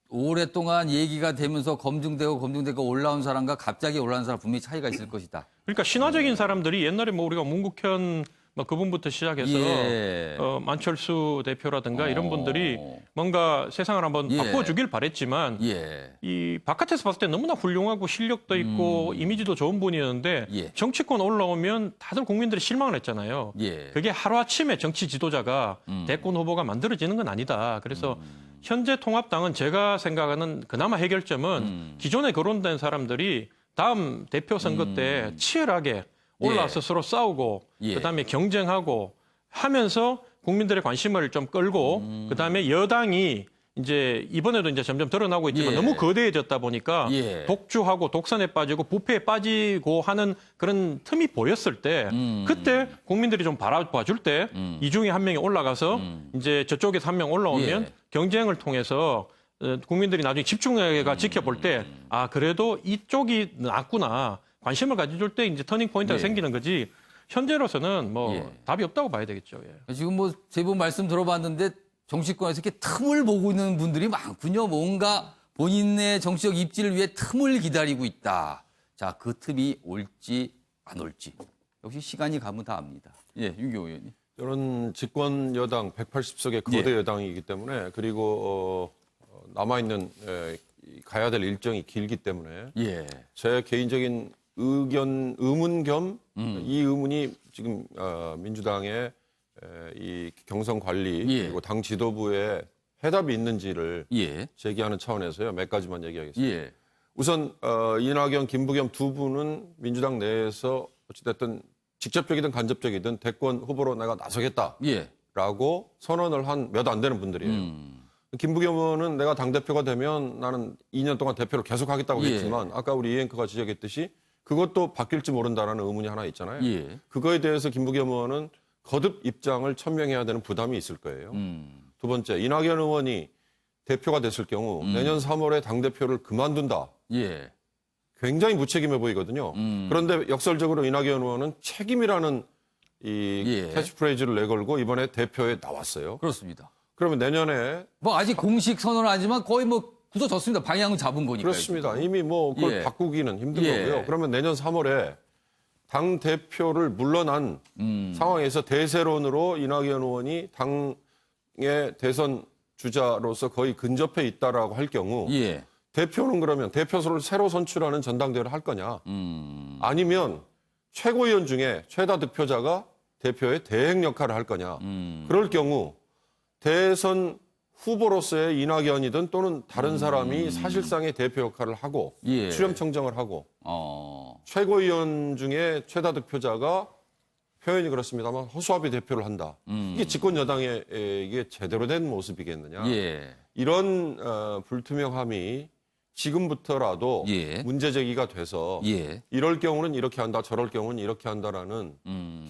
A: 오랫동안 얘기가 되면서 검증되고 올라온 사람과 갑자기 올라온 사람 분명히 차이가 있을 것이다.
D: 그러니까 신화적인 사람들이 옛날에 뭐 우리가 문국현 뭐 그분부터 시작해서
A: 예.
D: 만철수 대표라든가 이런 분들이 뭔가 세상을 한번
A: 예.
D: 바꿔주길 바랬지만
A: 예.
D: 이 바깥에서 봤을 때 너무나 훌륭하고 실력도 있고 이미지도 좋은 분이었는데
A: 예.
D: 정치권 올라오면 다들 국민들이 실망을 했잖아요.
A: 예.
D: 그게 하루아침에 정치 지도자가 대권 후보가 만들어지는 건 아니다. 그래서 현재 통합당은 제가 생각하는 그나마 해결점은 기존에 거론된 사람들이 다음 대표 선거 때 치열하게 올라와서 서로 싸우고
A: 예.
D: 그다음에 경쟁하고 하면서 국민들의 관심을 좀 끌고 그다음에 여당이 이제 이번에도 이제 점점 드러나고 있지만
A: 예.
D: 너무 거대해졌다 보니까
A: 예.
D: 독주하고 독선에 빠지고 부패에 빠지고 하는 그런 틈이 보였을 때 그때 국민들이 좀 바라봐줄 때 이 중에 한 명이 올라가서 이제 저쪽에서 한 명 올라오면
A: 예.
D: 경쟁을 통해서 국민들이 나중에 집중해가 지켜볼 때 아 그래도 이쪽이 낫구나 관심을 가져줄 때 이제 터닝 포인트가
A: 예.
D: 생기는 거지 현재로서는 뭐
A: 예.
D: 답이 없다고 봐야 되겠죠. 예.
A: 지금 뭐 세 분 말씀 들어봤는데 정치권에서 이렇게 틈을 보고 있는 분들이 많군요. 뭔가 본인의 정치적 입지를 위해 틈을 기다리고 있다. 자, 그 틈이 올지 안 올지. 역시 시간이 가면 다 압니다. 예, 유교 의원님.
C: 저는 집권 여당 180석의 거대 여당이기 때문에 그리고 남아있는 가야 될 일정이 길기 때문에
A: 예.
C: 제 개인적인 의문 겸 이 의문이 지금 민주당의 이 경선 관리
A: 예.
C: 그리고 당 지도부에 해답이 있는지를
A: 예.
C: 제기하는 차원에서요. 몇 가지만 얘기하겠습니다.
A: 예.
C: 우선 이낙연, 김부겸 두 분은 민주당 내에서 어찌됐든 직접적이든 간접적이든 대권 후보로 내가 나서겠다라고
A: 예.
C: 선언을 한 몇 안 되는 분들이에요. 김부겸 의원은 내가 당대표가 되면 나는 2년 동안 대표를 계속하겠다고
A: 예.
C: 했지만 아까 우리 이 앵커가 지적했듯이 그것도 바뀔지 모른다라는 의문이 하나 있잖아요.
A: 예.
C: 그거에 대해서 김부겸 의원은 거듭 입장을 천명해야 되는 부담이 있을 거예요. 두 번째, 이낙연 의원이 대표가 됐을 경우 내년 3월에 당대표를 그만둔다.
A: 예.
C: 굉장히 무책임해 보이거든요. 그런데 역설적으로 이낙연 의원은 책임이라는 이
A: 예.
C: 캐치프레이즈를 내걸고 이번에 대표에 나왔어요.
A: 그렇습니다.
C: 그러면 내년에
A: 뭐 아직 공식 선언은 아니지만 거의 뭐 굳어졌습니다. 방향은 잡은 거니까요.
C: 그렇습니다. 이미 뭐 그걸
A: 예.
C: 바꾸기는 힘든
A: 예.
C: 거고요. 그러면 내년 3월에 당 대표를 물러난 상황에서 대세론으로 이낙연 의원이 당의 대선 주자로서 거의 근접해 있다라고 할 경우
A: 예.
C: 대표는 그러면 대표를 새로 선출하는 전당대회를 할 거냐? 아니면 최고위원 중에 최다 득표자가 대표의 대행 역할을 할 거냐? 그럴 경우 대선 후보로서의 이낙연이든 또는 다른 사람이 사실상의 대표 역할을 하고
A: 예.
C: 출연청정을 하고
A: 어.
C: 최고위원 중에 최다 득표자가 표현이 그렇습니다만 허수아비 대표를 한다. 이게 집권 여당의 이게 제대로 된 모습이겠느냐?
A: 예.
C: 이런 불투명함이 지금부터라도
A: 예.
C: 문제 제기가 돼서
A: 예.
C: 이럴 경우는 이렇게 한다, 저럴 경우는 이렇게 한다라는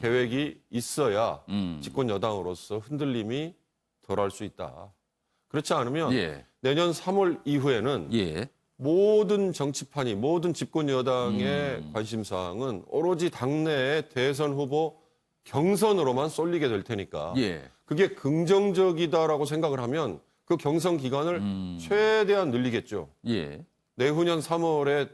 C: 계획이 있어야 집권 여당으로서 흔들림이 덜할 수 있다. 그렇지 않으면
A: 예.
C: 내년 3월 이후에는
A: 예.
C: 모든 정치판이 모든 집권 여당의 관심사항은 오로지 당내의 대선 후보 경선으로만 쏠리게 될 테니까
A: 예.
C: 그게 긍정적이다라고 생각을 하면 그 경선 기간을 최대한 늘리겠죠.
A: 예.
C: 내후년 3월에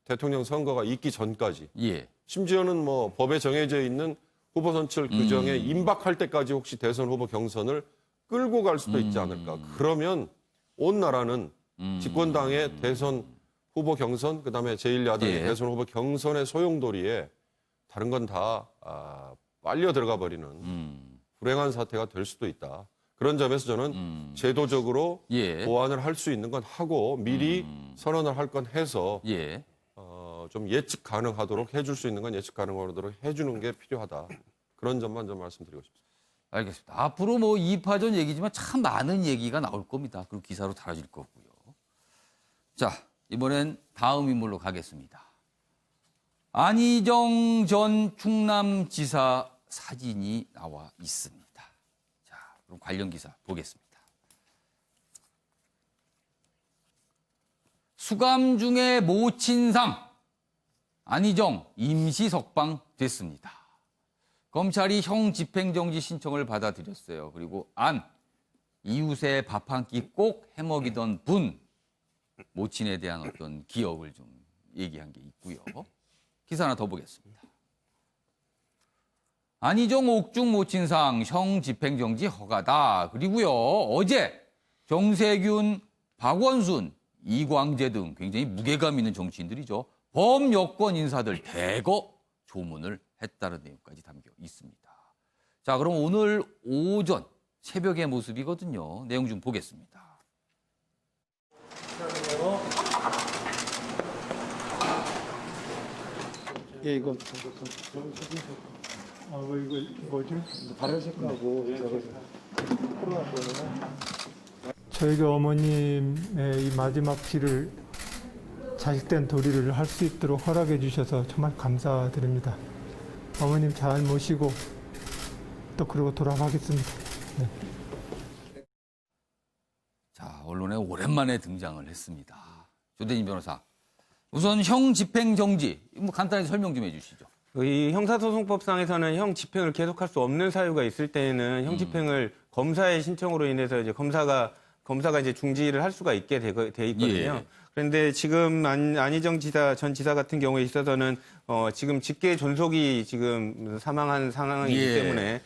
C: 대통령 선거가 있기 전까지
A: 예.
C: 심지어는 뭐 법에 정해져 있는 후보 선출 규정에 임박할 때까지 혹시 대선 후보 경선을 끌고 갈 수도 있지 않을까. 그러면 온 나라는 집권당의 대선 후보 경선, 그다음에 제1야당의
A: 예.
C: 대선 후보 경선의 소용돌이에 다른 건 다 빨려 들어가 버리는 불행한 사태가 될 수도 있다. 그런 점에서 저는 제도적으로
A: 예.
C: 보완을 할 수 있는 건 하고 미리 선언을 할 건 해서
A: 예.
C: 좀 예측 가능하도록 해줄 수 있는 건 예측 가능하도록 해주는 게 필요하다. 그런 점만 좀 말씀드리고 싶습니다.
A: 알겠습니다. 앞으로 뭐 2파전 얘기지만 참 많은 얘기가 나올 겁니다. 그리고 기사로 달아질 거고요. 자, 이번엔 다음 인물로 가겠습니다. 안희정 전 충남지사 사진이 나와 있습니다. 자, 그럼 관련 기사 보겠습니다. 수감 중에 모친상 안희정 임시 석방 됐습니다. 검찰이 형 집행정지 신청을 받아들였어요. 그리고 이웃에 밥 한 끼 꼭 해먹이던 분 모친에 대한 어떤 기억을 좀 얘기한 게 있고요. 기사 하나 더 보겠습니다. 안희정 옥중 모친상 형 집행정지 허가다. 그리고요 어제 정세균, 박원순, 이광재 등 굉장히 무게감 있는 정치인들이죠. 범여권 인사들 대거 조문을 했다는 내용까지 담겨 있습니다. 자, 그럼 오늘 오전 새벽의 모습이거든요. 내용 좀 보겠습니다.
F: 예, 이거 이거 뭐지? 발열색하고 저희가 어머님의 이 마지막 길을 자식된 도리를 할 수 있도록 허락해 주셔서 정말 감사드립니다. 어머님 잘 모시고 또 그러고 돌아가겠습니다. 네.
A: 자, 언론에 오랜만에 등장을 했습니다. 조대진 변호사. 우선 형 집행정지, 뭐 간단히 설명 좀 해주시죠.
G: 이 형사소송법상에서는 형 집행을 계속할 수 없는 사유가 있을 때에는 형 집행을 검사의 신청으로 인해서 이제 검사가 이제 중지를 할 수가 있게 돼 있거든요.
A: 예.
G: 그런데 지금 안희정 전 지사 같은 경우에 있어서는 지금 직계 존속이 지금 사망한 상황이기
A: 예.
G: 때문에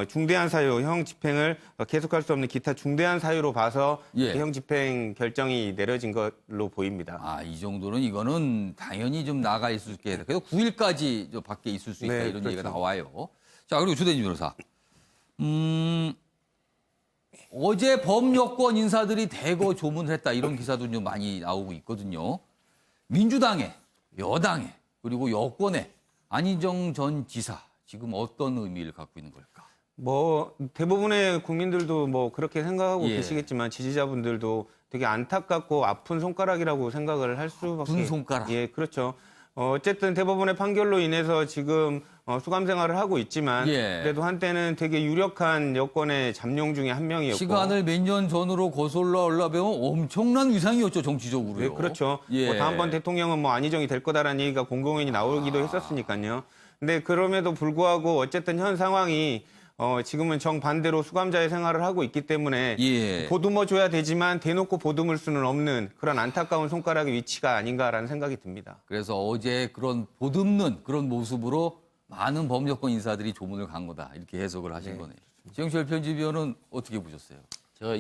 G: 중대한 사유, 형 집행을 계속할 수 없는 기타 중대한 사유로 봐서
A: 예.
G: 형 집행 결정이 내려진 걸로 보입니다.
A: 아, 이 정도는 이거는 당연히 좀 나가 있을 수 있게. 그래서 9일까지 저 밖에 있을 수 있다
G: 네,
A: 이런
G: 그렇죠.
A: 얘기가 나와요. 자, 그리고 주대진 변호사. 어제 범여권 인사들이 대거 조문을 했다 이런 기사도 좀 많이 나오고 있거든요. 민주당에, 여당에, 그리고 여권에 안희정 전 지사 지금 어떤 의미를 갖고 있는 걸까?
G: 뭐 대부분의 국민들도 뭐 그렇게 생각하고
A: 예.
G: 계시겠지만 지지자분들도 되게 안타깝고 아픈 손가락이라고 생각을 할 수밖에.
A: 아픈 손가락.
G: 예, 그렇죠. 어쨌든 대법원의 판결로 인해서 지금 수감 생활을 하고 있지만
A: 예.
G: 그래도 한때는 되게 유력한 여권의 잠룡 중에 한 명이었고.
A: 시간을 몇 년 전으로 거슬러 올라보면 엄청난 위상이었죠, 정치적으로요.
G: 네, 그렇죠.
A: 예.
G: 뭐 다음번 대통령은 뭐 안희정이 될 거다라는 얘기가 공공연히 나오기도 했었으니까요. 근데 그럼에도 불구하고 어쨌든 현 상황이 지금은 정반대로 수감자의 생활을 하고 있기 때문에
A: 예.
G: 보듬어줘야 되지만 대놓고 보듬을 수는 없는 그런 안타까운 손가락의 위치가 아닌가라는 생각이 듭니다.
A: 그래서 어제 그런 보듬는 그런 모습으로 많은 범여권 인사들이 조문을 간 거다. 이렇게 해석을 하신 거네요. 지영철 편집위원은 어떻게 보셨어요?
E: 제가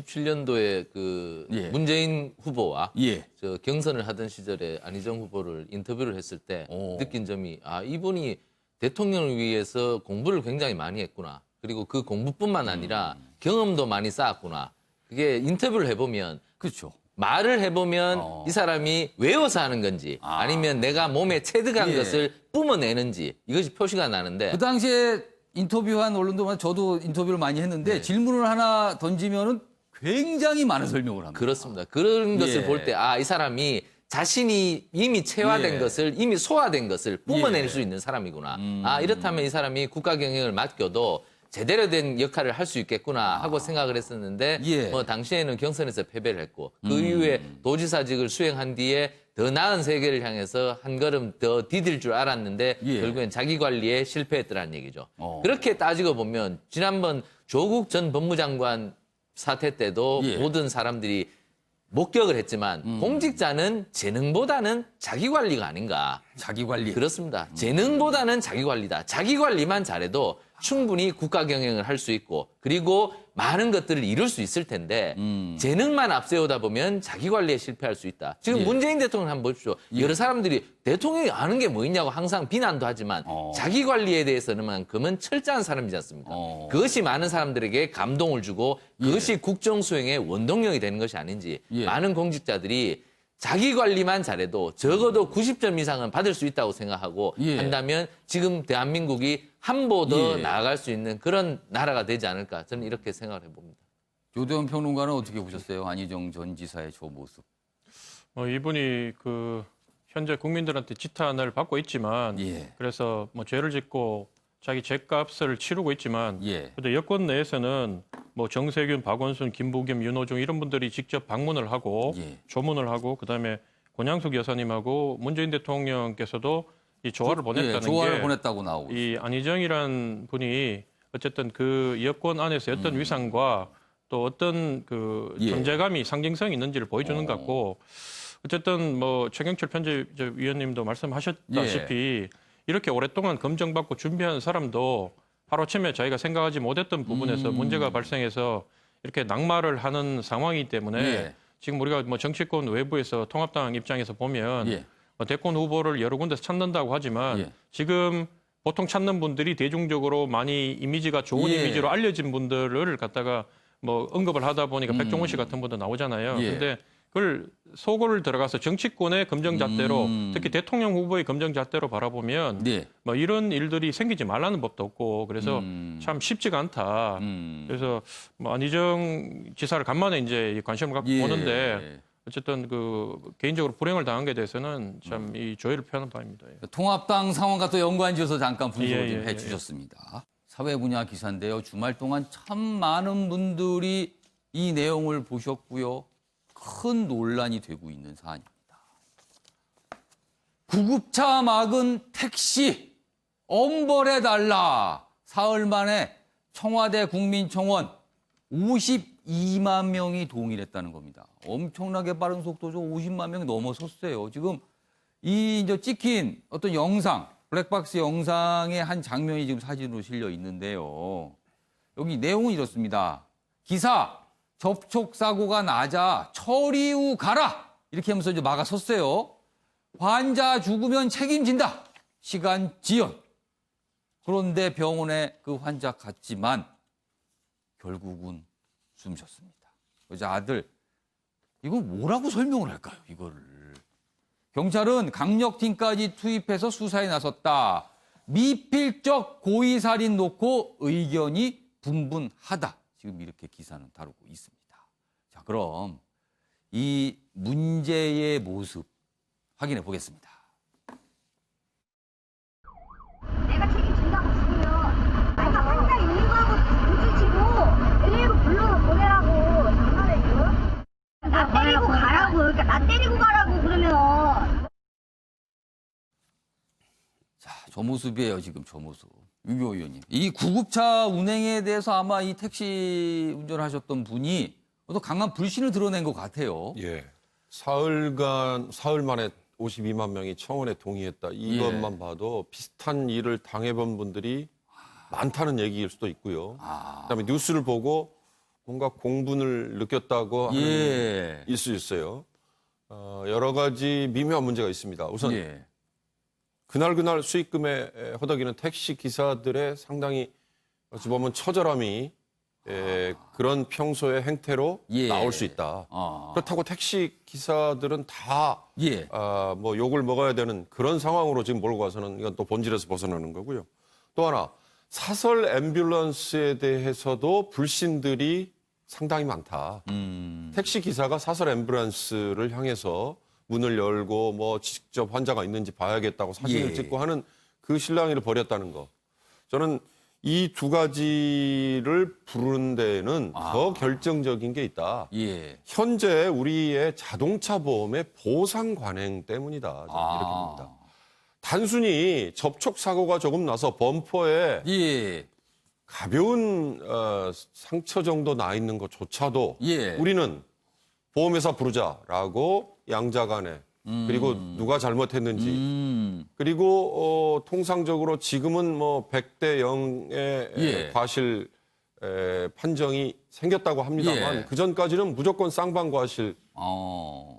E: 2017년도에 그
A: 예.
E: 문재인 후보와
A: 예.
E: 저 경선을 하던 시절에 안희정 후보를 인터뷰를 했을 때 느낀 점이 이분이 대통령을 위해서 공부를 굉장히 많이 했구나. 그리고 그 공부뿐만 아니라 경험도 많이 쌓았구나. 그게 인터뷰를 해보면
A: 그렇죠.
E: 말을 해보면 이 사람이 외워서 하는 건지 아니면 내가 몸에 체득한
A: 예.
E: 것을 뿜어내는지 이것이 표시가 나는데
A: 그 당시에 인터뷰한 언론도 저도 인터뷰를 많이 했는데 질문을 하나 던지면은 굉장히 많은 설명을 합니다.
E: 그렇습니다. 그런 것을
A: 예.
E: 볼 때 이 사람이 자신이 이미 체화된
A: 예.
E: 것을 이미 소화된 것을 뿜어낼
A: 예.
E: 수 있는 사람이구나. 이렇다면 이 사람이 국가 경영을 맡겨도 제대로 된 역할을 할 수 있겠구나 하고 생각을 했었는데
A: 예.
E: 뭐 당시에는 경선에서 패배를 했고 그 이후에 도지사직을 수행한 뒤에 더 나은 세계를 향해서 한 걸음 더 디딜 줄 알았는데
A: 예.
E: 결국엔 자기 관리에 실패했더라는 얘기죠.
A: 어.
E: 그렇게 따지고 보면 지난번 조국 전 법무장관 사태 때도
A: 예.
E: 모든 사람들이 목격을 했지만 공직자는 재능보다는 자기 관리가 아닌가.
A: 자기 관리.
E: 그렇습니다. 재능보다는 자기 관리다. 자기 관리만 잘해도 충분히 국가 경영을 할 수 있고 그리고 많은 것들을 이룰 수 있을 텐데 재능만 앞세우다 보면 자기 관리에 실패할 수 있다. 지금
A: 예.
E: 문재인 대통령 한번 보십시오. 여러 사람들이 대통령이 아는 게 뭐 있냐고 항상 비난도 하지만 자기 관리에 대해서는만큼은 철저한 사람이지 않습니까? 그것이 많은 사람들에게 감동을 주고 그것이 국정 수행의 원동력이 되는 것이 아닌지
A: 예.
E: 많은 공직자들이 자기 관리만 잘해도 적어도 90점 이상은 받을 수 있다고 생각하고
A: 예.
E: 한다면 지금 대한민국이 한 보 더
A: 예.
E: 나아갈 수 있는 그런 나라가 되지 않을까 저는 이렇게 생각을 해봅니다.
A: 조대원 평론가는 어떻게 보셨어요? 안희정 전 지사의 저 모습.
D: 이분이 그 현재 국민들한테 지탄을 받고 있지만
A: 예.
D: 그래서 뭐 죄를 짓고 자기 죄값을 치르고 있지만
A: 예.
D: 그래도 여권 내에서는 뭐 정세균, 박원순, 김부겸, 윤호중 이런 분들이 직접 방문을 하고
A: 예.
D: 조문을 하고 그다음에 권양숙 여사님하고 문재인 대통령께서도 이 조화를 보냈다는
A: 예, 조화를
D: 게
A: 보냈다고 나오고 있어요.
D: 이 안희정이란 분이 어쨌든 그 여권 안에서 어떤 위상과 또 어떤 그
A: 예.
D: 존재감이 상징성이 있는지를 보여주는 것 같고 어쨌든 뭐 최경철 편집위원님도 말씀하셨다시피 이렇게 오랫동안 검증받고 준비한 사람도 하루아침에 자기가 생각하지 못했던 부분에서 문제가 발생해서 이렇게 낙마를 하는 상황이기 때문에
A: 예.
D: 지금 우리가 뭐 정치권 외부에서 통합당 입장에서 보면
A: 예.
D: 대권 후보를 여러 군데서 찾는다고 하지만
A: 예.
D: 지금 보통 찾는 분들이 대중적으로 많이 이미지가 좋은
A: 예.
D: 이미지로 알려진 분들을 갖다가 뭐 언급을 하다 보니까 백종원 씨 같은 분도 나오잖아요.
A: 예.
D: 근데 그걸 속을 들어가서 정치권의 검증잣대로 특히 대통령 후보의 검증잣대로 바라보면
A: 네.
D: 뭐 이런 일들이 생기지 말라는 법도 없고 그래서 참 쉽지가 않다. 그래서 뭐 안희정 지사를 간만에 이제 관심을 갖고
A: 예.
D: 보는데 어쨌든 그 개인적으로 불행을 당한 게 대해서는 참 이 조의를 표하는 바입니다. 예.
A: 통합당 상황과 또 연관지어서 잠깐 분석을
D: 예,
A: 좀
D: 예,
A: 해주셨습니다. 사회 분야 기사인데요. 주말 동안 참 많은 분들이 이 내용을 보셨고요. 큰 논란이 되고 있는 사안입니다. 구급차 막은 택시 엄벌해달라. 사흘 만에 청와대 국민청원 52만 명이 동의했다는 겁니다. 엄청나게 빠른 속도죠. 50만 명이 넘어섰어요. 지금 이 이제 찍힌 어떤 영상 블랙박스 영상의 한 장면이 지금 사진으로 실려 있는데요. 여기 내용은 이렇습니다. 기사, 접촉사고가 나자 처리 후 가라! 이렇게 하면서 이제 막아섰어요. 환자 죽으면 책임진다. 시간 지연. 그런데 병원에 그 환자 갔지만 결국은 숨 쉬었습니다. 여자 아들, 이거 뭐라고 설명을 할까요, 이거를. 경찰은 강력팀까지 투입해서 수사에 나섰다. 미필적 고의살인 놓고 의견이 분분하다. 지금 이렇게 기사는 다루고 있습니다. 자, 그럼 이 문제의 모습 확인해 보겠습니다.
H: 내가 책임진다고 싶으면 내가 환자 있는 거하고 부딪히고 119 불러 보내라고 장난해 지금? 나 때리고 가라고. 그러니까 나 때리고 가라고 그러면.
A: 자, 저 모습이에요, 지금 저 모습. 유교 의원님. 이 구급차 운행에 대해서 아마 이 택시 운전하셨던 분이 또 강한 불신을 드러낸 것 같아요.
C: 예. 사흘 만에 52만 명이 청원에 동의했다. 이것만 봐도 비슷한 일을 당해본 분들이 많다는 얘기일 수도 있고요. 그다음에 뉴스를 보고 뭔가 공분을 느꼈다고 하는 일 수 있어요. 여러 가지 미묘한 문제가 있습니다. 우선 그날 수익금에 허덕이는 택시 기사들의 상당히 어찌 보면 처절함이 그런 평소의 행태로 나올 수 있다. 그렇다고 택시 기사들은 다 뭐 욕을 먹어야 되는 그런 상황으로 지금 몰고 가서는 이건 또 본질에서 벗어나는 거고요. 또 하나 사설 앰뷸런스에 대해서도 불신들이 상당히 많다. 택시 기사가 사설 앰뷸런스를 향해서 문을 열고 뭐 직접 환자가 있는지 봐야겠다고 사진을 찍고 하는 그 실랑이를 벌였다는 거. 저는 이 두 가지를 부르는 데에는 더 결정적인 게 있다. 현재 우리의 자동차 보험의 보상 관행 때문이다. 저는 이렇게 봅니다. 단순히 접촉 사고가 조금 나서 범퍼에 가벼운 상처 정도 나 있는 것조차도 우리는 보험회사 부르자라고 양자 간에 그리고 누가 잘못했는지 그리고 통상적으로 지금은 뭐 100대 0의 과실 판정이 생겼다고 합니다만 그 전까지는 무조건 쌍방과실.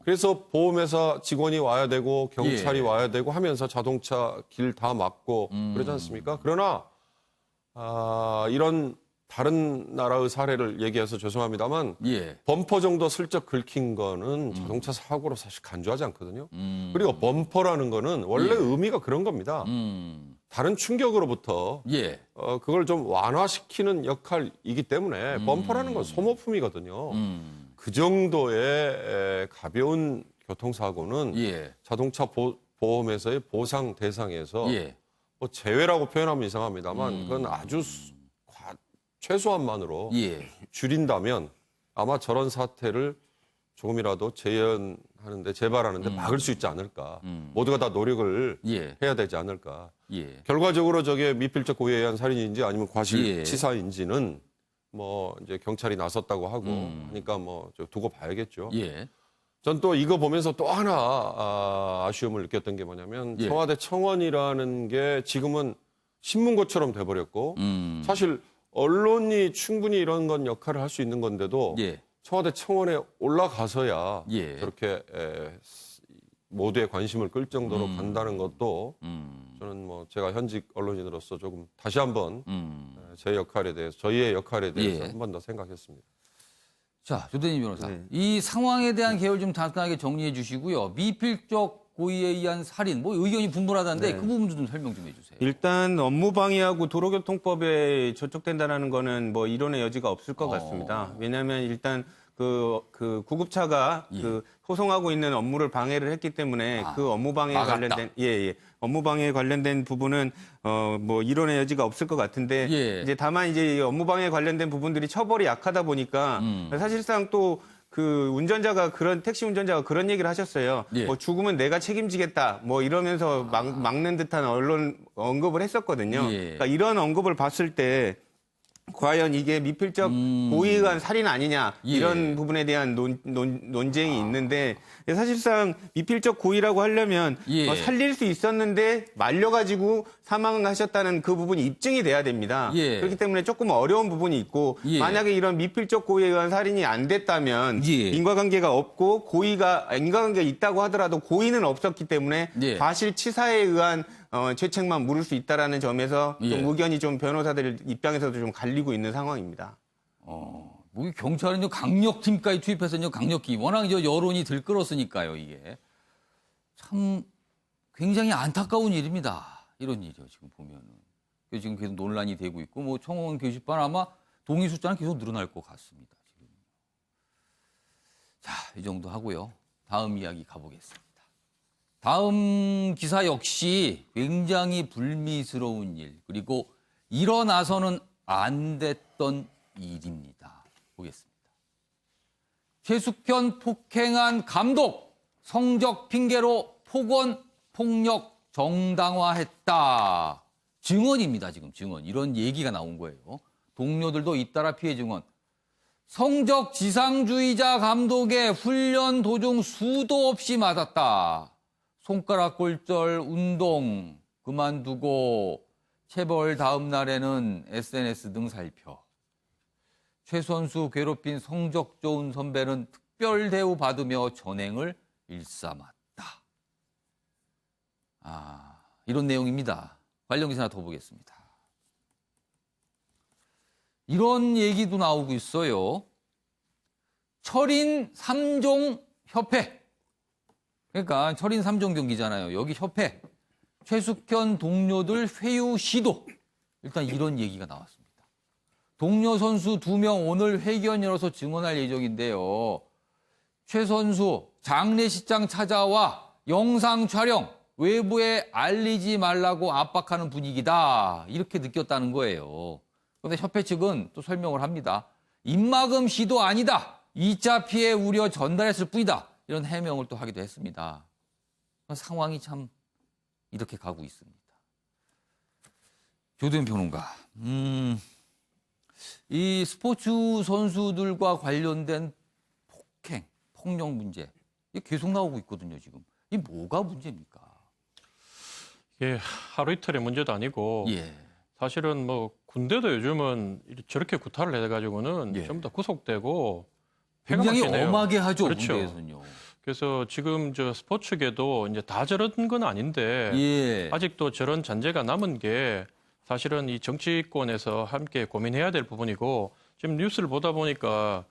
C: 그래서 보험회사 직원이 와야 되고 경찰이 와야 되고 하면서 자동차 길 다 막고 그러지 않습니까? 그러나 이런 다른 나라의 사례를 얘기해서 죄송합니다만 범퍼 정도 슬쩍 긁힌 거는 자동차 사고로 사실 간주하지 않거든요. 그리고 범퍼라는 거는 원래 의미가 그런 겁니다. 다른 충격으로부터 그걸 좀 완화시키는 역할이기 때문에 범퍼라는 건 소모품이거든요. 그 정도의 가벼운 교통사고는 자동차 보험에서의 보상 대상에서 뭐 제외라고 표현하면 이상합니다만 그건 아주 최소한만으로 줄인다면 아마 저런 사태를 조금이라도 재발하는데 막을 수 있지 않을까. 모두가 다 노력을 해야 되지 않을까. 결과적으로 저게 미필적 고의에 의한 살인인지 아니면 과실치사인지는 뭐 이제 경찰이 나섰다고 하고 하니까 뭐 두고 봐야겠죠. 전 또 이거 보면서 또 하나 아쉬움을 느꼈던 게 뭐냐면 청와대 청원이라는 게 지금은 신문고처럼 돼버렸고 사실 언론이 충분히 이런 건 역할을 할 수 있는 건데도 청와대 청원에 올라가서야 저렇게 모두의 관심을 끌 정도로 간다는 것도 저는 뭐 제가 현직 언론인으로서 조금 다시 한번 제 역할에 대해서 저희의 역할에 대해서 한 번 더 생각했습니다.
A: 자, 조대진 변호사. 이 상황에 대한 개요를 좀 간단하게 정리해 주시고요. 미필적 고의에 의한 살인, 뭐 의견이 분분하다는데 그 부분도 좀 설명 좀 해주세요.
G: 일단 업무방해하고 도로교통법에 저촉된다는 거는 뭐 이론의 여지가 없을 것 같습니다. 왜냐하면 일단 그 구급차가 그 소송하고 있는 업무를 방해를 했기 때문에 그 업무방해에 관련된 업무방해에 관련된 부분은 뭐 이론의 여지가 없을 것 같은데 이제 다만 이제 업무방해에 관련된 부분들이 처벌이 약하다 보니까 사실상 또 그 운전자가 택시 운전자가 그런 얘기를 하셨어요. 뭐 죽으면 내가 책임지겠다. 뭐 이러면서 막는 듯한 언론 언급을 했었거든요. 그러니까 이런 언급을 봤을 때 과연 이게 미필적 고의에 의한 살인 아니냐 이런 부분에 대한 논쟁이 있는데 사실상 미필적 고의라고 하려면 살릴 수 있었는데 말려가지고 사망하셨다는 그 부분이 입증이 돼야 됩니다. 그렇기 때문에 조금 어려운 부분이 있고 만약에 이런 미필적 고의에 의한 살인이 안 됐다면 인과관계가 없고 인과관계가 있다고 하더라도 고의는 없었기 때문에 과실치사에 의한 죄책만 물을 수 있다라는 점에서 좀 의견이 좀 변호사들 입장에서도 좀 갈리고 있는 상황입니다.
A: 뭐 경찰은 좀 강력팀까지 투입해서 이제 강력히 워낙 이제 여론이 들끓었으니까요, 이게. 참 굉장히 안타까운 일입니다. 이런 일이요, 지금 보면은. 그래서 지금 계속 논란이 되고 있고, 뭐 청원 게시판 아마 동의 숫자는 계속 늘어날 것 같습니다. 지금. 자, 이 정도 하고요. 다음 이야기 가보겠습니다. 다음 기사 역시 굉장히 불미스러운 일, 그리고 일어나서는 안 됐던 일입니다. 보겠습니다. 최숙현 폭행한 감독, 성적 핑계로 폭언, 폭력 정당화했다. 증언입니다, 지금 증언. 이런 얘기가 나온 거예요. 동료들도 잇따라 피해 증언. 성적 지상주의자 감독의 훈련 도중 수도 없이 맞았다. 손가락 골절 운동 그만두고 체벌 다음 날에는 SNS 등 살펴. 최 선수 괴롭힌 성적 좋은 선배는 특별 대우 받으며 전행을 일삼았다. 이런 내용입니다. 관련 기사 하나 더 보겠습니다. 이런 얘기도 나오고 있어요. 철인 3종 협회. 그러니까 철인 3종 경기잖아요. 여기 협회. 최숙현 동료들 회유 시도. 일단 이런 얘기가 나왔습니다. 동료 선수 2명 오늘 회견 열어서 증언할 예정인데요. 최 선수 장례식장 찾아와 영상 촬영, 외부에 알리지 말라고 압박하는 분위기다. 이렇게 느꼈다는 거예요. 그런데 협회 측은 또 설명을 합니다. 입막음 시도 아니다. 2차 피해 우려 전달했을 뿐이다. 이런 해명을 또 하기도 했습니다. 상황이 참 이렇게 가고 있습니다. 조대현 평론가, 이 스포츠 선수들과 관련된 폭행, 폭력 문제 이게 계속 나오고 있거든요. 지금 이 뭐가 문제입니까?
D: 예, 하루 이틀의 문제도 아니고 사실은 뭐 군대도 요즘은 저렇게 구타를 해가지고는 좀 더 구속되고
A: 굉장히 엄하게 하죠.
D: 그렇죠.
A: 군대에서는요.
D: 그래서 지금 저 스포츠계도 이제 다 저런 건 아닌데 아직도 저런 잔재가 남은 게 사실은 이 정치권에서 함께 고민해야 될 부분이고 지금 뉴스를 보다 보니까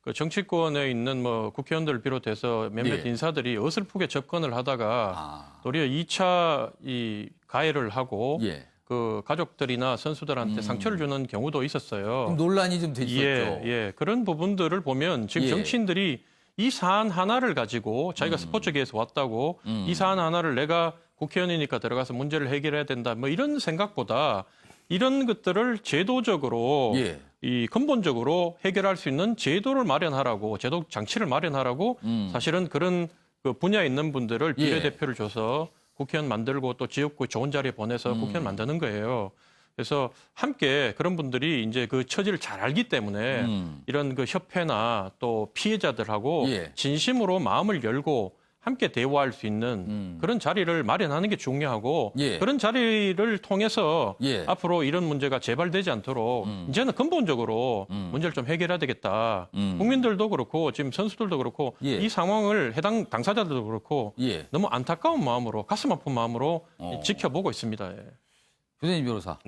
D: 그 정치권에 있는 뭐 국회의원들을 비롯해서 몇몇 인사들이 어설프게 접근을 하다가 도리어 2차 이 가해를 하고 그 가족들이나 선수들한테 상처를 주는 경우도 있었어요.
A: 논란이 좀 됐었죠.
D: 그런 부분들을 보면 지금 정치인들이 이 사안 하나를 가지고 자기가 스포츠계에서 왔다고 이 사안 하나를 내가 국회의원이니까 들어가서 문제를 해결해야 된다. 뭐 이런 생각보다 이런 것들을 제도적으로 이 근본적으로 해결할 수 있는 제도를 마련하라고 제도 장치를 마련하라고 사실은 그런 그 분야에 있는 분들을 비례대표를 줘서 국회의원 만들고 또 지역구 좋은 자리에 보내서 국회의원 만드는 거예요. 그래서 함께 그런 분들이 이제 그 처지를 잘 알기 때문에 이런 그 협회나 또 피해자들하고 진심으로 마음을 열고 함께 대화할 수 있는 그런 자리를 마련하는 게 중요하고 그런 자리를 통해서 앞으로 이런 문제가 재발되지 않도록 이제는 근본적으로 문제를 좀 해결해야 되겠다. 국민들도 그렇고 지금 선수들도 그렇고 이 상황을 해당 당사자들도 그렇고 너무 안타까운 마음으로 가슴 아픈 마음으로 지켜보고 있습니다.
A: 조대진 변호사,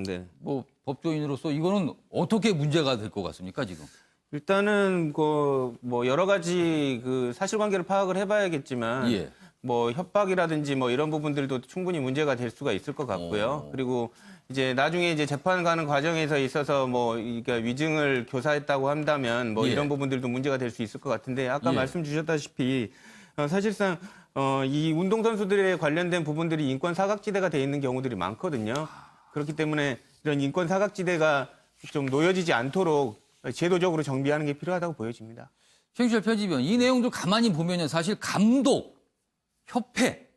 A: 뭐 법조인으로서 이거는 어떻게 문제가 될 것 같습니까 지금?
G: 일단은 그 뭐 여러 가지 그 사실관계를 파악을 해봐야겠지만 뭐 협박이라든지 뭐 이런 부분들도 충분히 문제가 될 수가 있을 것 같고요. 그리고 이제 나중에 이제 재판 가는 과정에서 있어서 뭐 그러니까 위증을 교사했다고 한다면 뭐 이런 부분들도 문제가 될 수 있을 것 같은데 아까 말씀 주셨다시피 사실상 이 운동선수들에 관련된 부분들이 인권 사각지대가 돼 있는 경우들이 많거든요. 그렇기 때문에 이런 인권 사각지대가 좀 놓여지지 않도록 제도적으로 정비하는 게 필요하다고 보여집니다.
A: 최규철 편집위원, 이 내용들 가만히 보면은 사실 감독, 협회,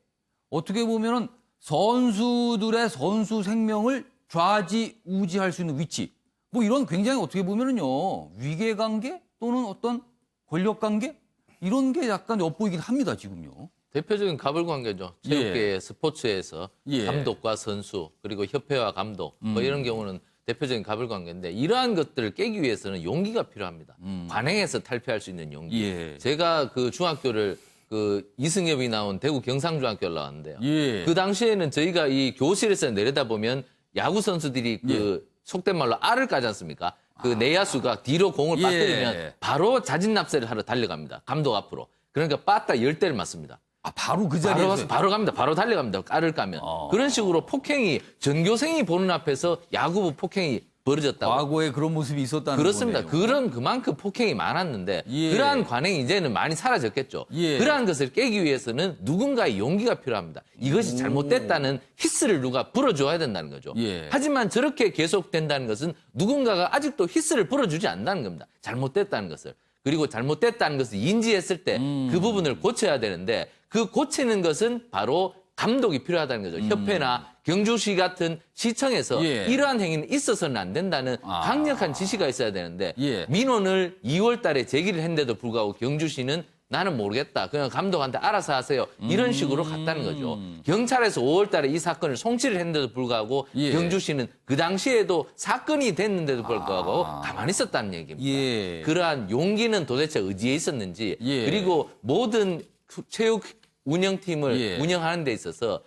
A: 어떻게 보면은 선수들의 선수 생명을 좌지우지할 수 있는 위치, 뭐 이런 굉장히 어떻게 보면은요, 위계관계 또는 어떤 권력관계 이런 게 약간 엿보이긴 합니다, 지금요.
E: 대표적인 가불관계죠. 체육계,
A: 예.
E: 스포츠에서
A: 예.
E: 감독과 선수 그리고 협회와 감독 뭐 이런 경우는 대표적인 가불관계인데 이러한 것들을 깨기 위해서는 용기가 필요합니다. 관행에서 탈피할 수 있는 용기.
A: 예.
E: 제가 그 중학교를 그 이승엽이 나온 대구 경상중학교를 나왔는데요.
A: 예.
E: 그 당시에는 저희가 이 교실에서 내려다보면 야구 선수들이 그 속된 말로 알을 까지 않습니까? 그 내야수가 뒤로 공을
A: 예.
E: 빠뜨리면 바로 자진납세를 하러 달려갑니다. 감독 앞으로. 그러니까 빠따 10대를 맞습니다.
A: 아, 바로 그
E: 바로
A: 자리에서.
E: 가서 바로 갑니다. 바로 달려갑니다. 깔을 까면. 그런 식으로 폭행이 전교생이 보는 앞에서 야구부 폭행이 벌어졌다고.
A: 과거에 그런 모습이 있었다는
E: 그렇습니다.
A: 거네요.
E: 그만큼 폭행이 많았는데
A: 예.
E: 그러한 관행이 이제는 많이 사라졌겠죠.
A: 예.
E: 그러한 것을 깨기 위해서는 누군가의 용기가 필요합니다. 이것이 잘못됐다는 히스를 누가 불어줘야 된다는 거죠.
A: 예.
E: 하지만 저렇게 계속된다는 것은 누군가가 아직도 히스를 불어주지 않는다는 겁니다. 잘못됐다는 것을. 그리고 잘못됐다는 것을 인지했을 때 그 부분을 고쳐야 되는데 그 고치는 것은 바로 감독이 필요하다는 거죠. 협회나 경주시 같은 시청에서
A: 예.
E: 이러한 행위는 있어서는 안 된다는 강력한 지시가 있어야 되는데
A: 예.
E: 민원을 2월 달에 제기를 했는데도 불구하고 경주시는 나는 모르겠다. 그냥 감독한테 알아서 하세요. 이런 식으로 갔다는 거죠. 경찰에서 5월 달에 이 사건을 송치를 했는데도 불구하고
A: 예.
E: 경주시는 그 당시에도 사건이 됐는데도 불구하고 가만히 있었다는 얘기입니다.
A: 예.
E: 그러한 용기는 도대체 어디에 있었는지
A: 예.
E: 그리고 모든 체육 운영팀을
A: 예.
E: 운영하는 데 있어서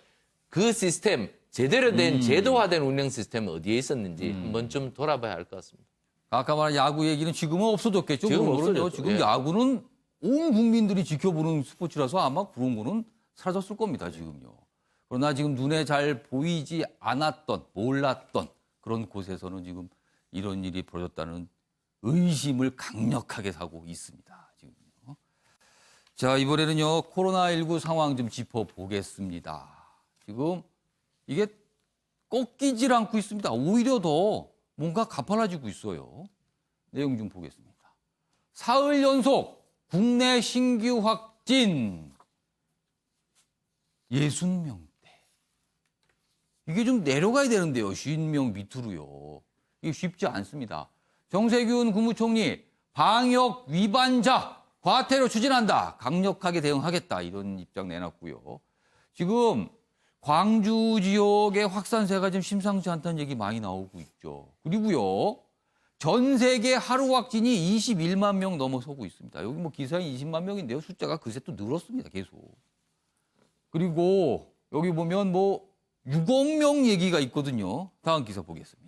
E: 그 시스템 제대로 된 제도화된 운영 시스템은 어디에 있었는지 한번 좀 돌아봐야 할 것 같습니다.
A: 아까 말한 야구 얘기는 지금은 없어졌겠죠.
E: 지금
A: 그런 거는요.
E: 없어졌죠.
A: 지금
E: 예.
A: 야구는 온 국민들이 지켜보는 스포츠라서 아마 그런 거는 사라졌을 겁니다, 지금요. 그러나 지금 눈에 잘 보이지 않았던, 몰랐던 그런 곳에서는 지금 이런 일이 벌어졌다는 의심을 강력하게 사고 있습니다, 지금요. 자, 이번에는요, 코로나19 상황 좀 짚어보겠습니다. 지금 이게 꺾이질 않고 있습니다. 오히려 더 뭔가 가팔라지고 있어요. 내용 좀 보겠습니다. 사흘 연속 국내 신규 확진 60명대. 이게 좀 내려가야 되는데요. 50명 밑으로요. 이게 쉽지 않습니다. 정세균 국무총리 방역 위반자 과태료 추진한다. 강력하게 대응하겠다. 이런 입장 내놨고요. 지금 광주 지역의 확산세가 좀 심상치 않다는 얘기 많이 나오고 있죠. 그리고요. 전 세계 하루 확진이 21만 명 넘어서고 있습니다. 여기 뭐 기사에 20만 명인데요. 숫자가 그새 또 늘었습니다. 계속. 그리고 여기 보면 뭐 6억 명 얘기가 있거든요. 다음 기사 보겠습니다.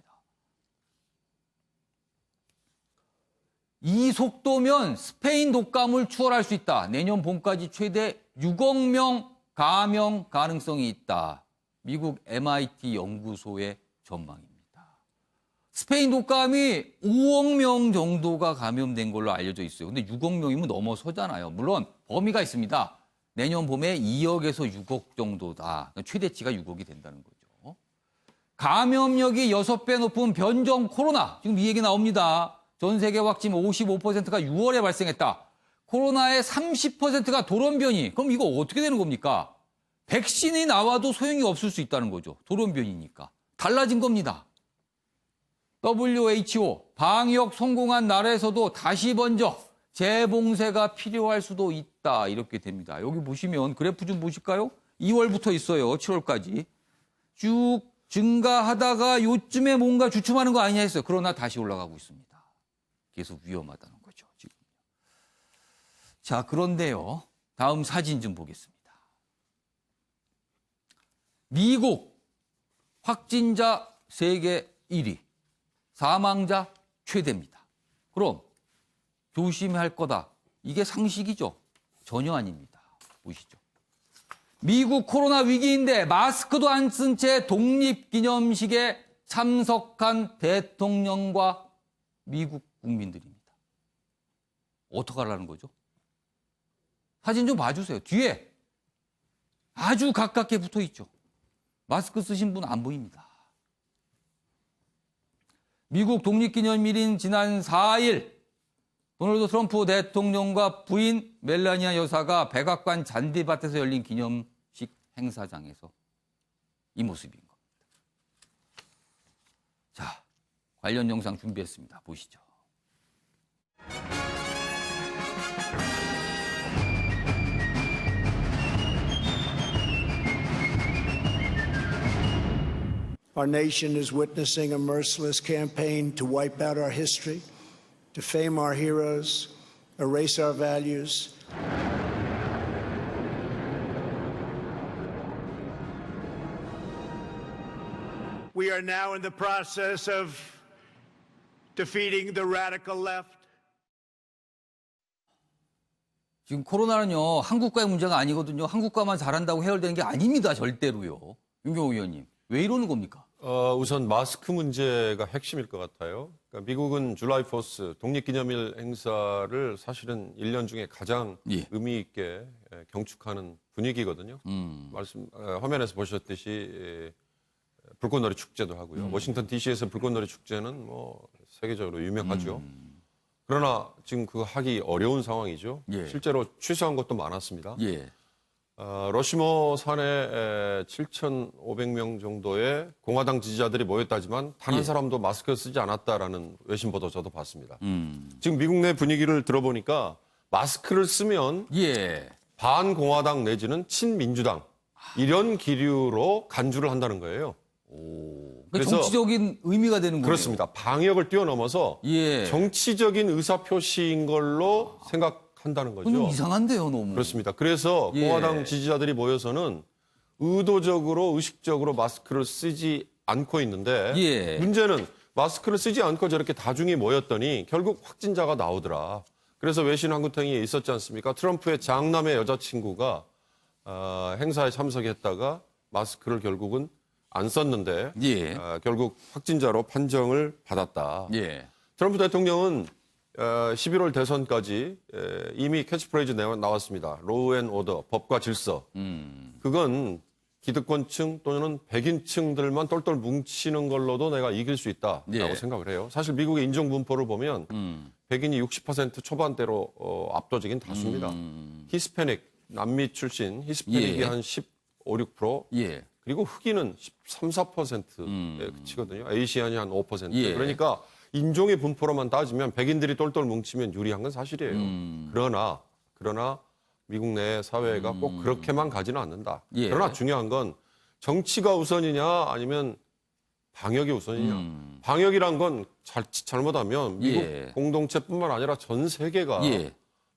A: 이 속도면 스페인 독감을 추월할 수 있다. 내년 봄까지 최대 6억 명 감염 가능성이 있다. 미국 MIT 연구소의 전망입니다. 스페인 독감이 5억 명 정도가 감염된 걸로 알려져 있어요. 근데 6억 명이면 넘어서잖아요. 물론 범위가 있습니다. 내년 봄에 2억에서 6억 정도다. 최대치가 6억이 된다는 거죠. 감염력이 6배 높은 변종 코로나. 지금 이 얘기 나옵니다. 전 세계 확진 55%가 6월에 발생했다. 코로나의 30%가 돌연변이. 그럼 이거 어떻게 되는 겁니까? 백신이 나와도 소용이 없을 수 있다는 거죠. 돌연변이니까. 달라진 겁니다. WHO 방역 성공한 나라에서도 다시 번져 재봉쇄가 필요할 수도 있다. 이렇게 됩니다. 여기 보시면 그래프 좀 보실까요? 2월부터 있어요. 7월까지. 쭉 증가하다가 요쯤에 뭔가 주춤하는 거 아니냐 했어요. 그러나 다시 올라가고 있습니다. 계속 위험하다는 거죠. 지금. 자, 그런데요. 다음 사진 좀 보겠습니다. 미국 확진자 세계 1위. 사망자 최대입니다. 그럼 조심해야 할 거다. 이게 상식이죠? 전혀 아닙니다. 보시죠. 미국 코로나 위기인데 마스크도 안 쓴 채 독립기념식에 참석한 대통령과 미국 국민들입니다. 어떡하라는 거죠? 사진 좀 봐주세요. 뒤에 아주 가깝게 붙어 있죠. 마스크 쓰신 분 안 보입니다. 미국 독립기념일인 지난 4일 도널드 트럼프 대통령과 부인 멜라니아 여사가 백악관 잔디밭에서 열린 기념식 행사장에서 이 모습인 겁니다. 자, 관련 영상 준비했습니다. 보시죠.
I: Our nation is witnessing a merciless campaign to wipe out our history, defame our heroes, erase our values. We are now in the process of defeating the radical left.
A: 지금 코로나는요, 한국과의 문제가 아니거든요. 한국과만 잘한다고 해결되는 게 아닙니다. 절대로요. 윤경호 의원님, 왜 이러는 겁니까?
C: 우선 마스크 문제가 핵심일 것 같아요. 그러니까 미국은 줄라이 4스 독립기념일 행사를 사실은 1년 중에 가장
A: 예.
C: 의미 있게 경축하는 분위기거든요. 화면에서 보셨듯이 불꽃놀이 축제도 하고요. 워싱턴 DC에서 불꽃놀이 축제는 뭐 세계적으로 유명하죠. 그러나 지금 그거 하기 어려운 상황이죠.
A: 예.
C: 실제로 취소한 것도 많았습니다.
A: 예.
C: 러시모 산에 7,500명 정도의 공화당 지지자들이 모였다지만 단 한
A: 예.
C: 사람도 마스크를 쓰지 않았다라는 외신 보도 저도 봤습니다. 지금 미국 내 분위기를 들어보니까 마스크를 쓰면
A: 예.
C: 반공화당 내지는 친민주당 이런 기류로 간주를 한다는 거예요.
A: 그래서 정치적인 의미가 되는 거예요.
C: 그렇습니다. 방역을 뛰어넘어서
A: 예.
C: 정치적인 의사표시인 걸로 생각한다는 거죠.
A: 좀 이상한데요, 너무.
C: 그렇습니다. 그래서
A: 예.
C: 공화당 지지자들이 모여서는 의도적으로 의식적으로 마스크를 쓰지 않고 있는데
A: 예.
C: 문제는 마스크를 쓰지 않고 저렇게 다중이 모였더니 결국 확진자가 나오더라. 그래서 외신 한구탱이에 있었지 않습니까? 트럼프의 장남의 여자친구가 행사에 참석했다가 마스크를 결국은 안 썼는데
A: 예.
C: 결국 확진자로 판정을 받았다.
A: 예.
C: 트럼프 대통령은 11월 대선까지 이미 캐치프레이즈 나왔습니다. 로우 앤 오더, 법과 질서. 그건 기득권층 또는 백인층들만 똘똘 뭉치는 걸로도 내가 이길 수 있다라고
A: 예.
C: 생각을 해요. 사실 미국의 인종 분포를 보면 백인이 60% 초반대로 압도적인 다수입니다. 히스패닉, 남미 출신 히스패닉이
A: 예.
C: 한 15, 6%.
A: 예.
C: 그리고 흑인은 13, 4%에 그치거든요. 아시안이 한 5%.
A: 예.
C: 그러니까 인종의 분포로만 따지면 백인들이 똘똘 뭉치면 유리한 건 사실이에요. 그러나 미국 내 사회가 꼭 그렇게만 가지는 않는다.
A: 예.
C: 그러나 중요한 건 정치가 우선이냐 아니면 방역이 우선이냐. 방역이란 건 잘못하면 미국
A: 예.
C: 공동체뿐만 아니라 전 세계가
A: 예.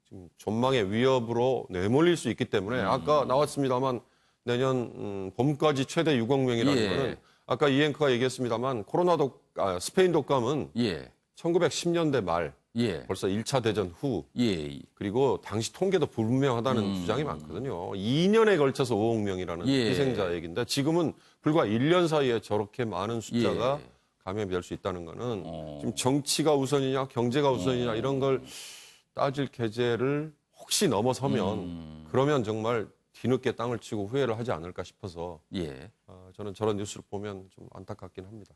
C: 지금 전망의 위협으로 내몰릴 수 있기 때문에 아까 나왔습니다만 내년 봄까지 최대 6억 명이라는
A: 예.
C: 거는 아까 이 앵커가 얘기했습니다만 스페인 독감은
A: 예.
C: 1910년대 말
A: 예.
C: 벌써 1차 대전 후
A: 예.
C: 그리고 당시 통계도 불분명하다는 주장이 많거든요. 2년에 걸쳐서 5억 명이라는
A: 예.
C: 희생자 얘기인데 지금은 불과 1년 사이에 저렇게 많은 숫자가
A: 예.
C: 감염이 될 수 있다는 거는 지금 정치가 우선이냐 경제가 우선이냐 이런 걸 따질 계제를 혹시 넘어서면 그러면 정말 뒤늦게 땅을 치고 후회를 하지 않을까 싶어서
A: 예.
C: 저는 저런 뉴스를 보면 좀 안타깝긴 합니다.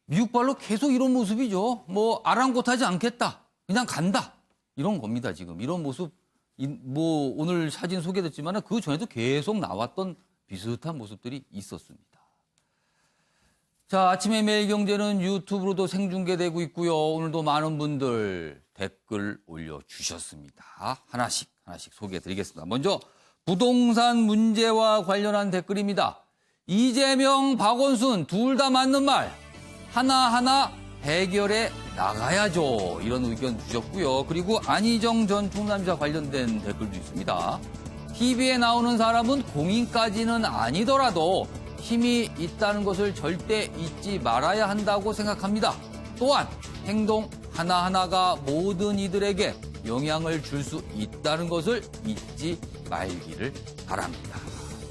A: 미국 발로 계속 이런 모습이죠. 뭐 아랑곳하지 않겠다. 그냥 간다. 이런 겁니다, 지금. 이런 모습, 뭐 오늘 사진 소개됐지만 그 전에도 계속 나왔던 비슷한 모습들이 있었습니다. 자, 아침의 매일경제는 유튜브로도 생중계되고 있고요. 오늘도 많은 분들 댓글 올려주셨습니다. 하나씩 소개해드리겠습니다. 먼저 부동산 문제와 관련한 댓글입니다. 이재명, 박원순 둘 다 맞는 말. 하나하나 해결해 나가야죠. 이런 의견 주셨고요. 그리고 안희정 전 충남지사 관련된 댓글도 있습니다. TV에 나오는 사람은 공인까지는 아니더라도 힘이 있다는 것을 절대 잊지 말아야 한다고 생각합니다. 또한 행동 하나하나가 모든 이들에게 영향을 줄 수 있다는 것을 잊지 말기를 바랍니다.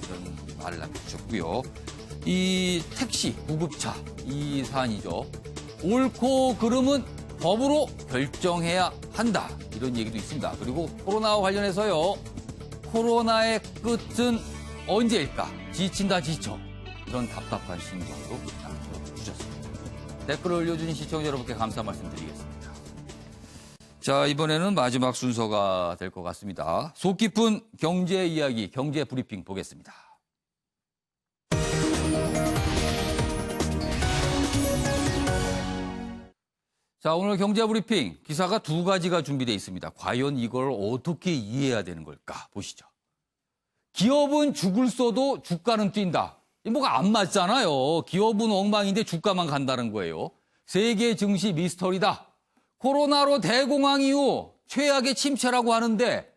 A: 이런 말을 남겨주셨고요. 이 택시, 구급차 이 사안이죠. 옳고 그름은 법으로 결정해야 한다. 이런 얘기도 있습니다. 그리고 코로나와 관련해서요. 코로나의 끝은 언제일까? 지친다 지쳐. 이런 답답한 심정도 남겨주셨습니다. 댓글을 올려주신 시청자 여러분께 감사 말씀드리겠습니다. 자, 이번에는 마지막 순서가 될 것 같습니다. 속 깊은 경제 이야기, 경제 브리핑 보겠습니다. 자, 오늘 경제브리핑 기사가 두 가지가 준비되어 있습니다. 과연 이걸 어떻게 이해해야 되는 걸까? 보시죠. 기업은 죽을 써도 주가는 뛴다. 이 뭐가 안 맞잖아요. 기업은 엉망인데 주가만 간다는 거예요. 세계 증시 미스터리다. 코로나로 대공황 이후 최악의 침체라고 하는데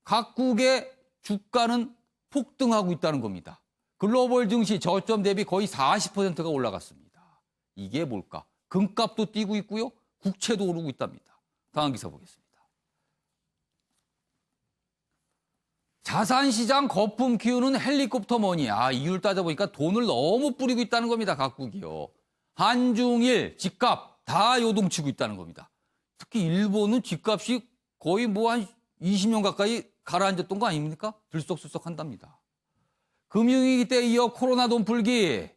A: 각국의 주가는 폭등하고 있다는 겁니다. 글로벌 증시 저점 대비 거의 40%가 올라갔습니다. 이게 뭘까? 금값도 뛰고 있고요. 국채도 오르고 있답니다. 다음 기사 보겠습니다. 자산시장 거품 키우는 헬리콥터 머니. 이유를 따져보니까 돈을 너무 뿌리고 있다는 겁니다. 각국이요. 한중일 집값 다 요동치고 있다는 겁니다. 특히 일본은 집값이 거의 뭐 한 20년 가까이 가라앉았던 거 아닙니까? 들썩들썩 한답니다. 금융위기 때 이어 코로나 돈 풀기.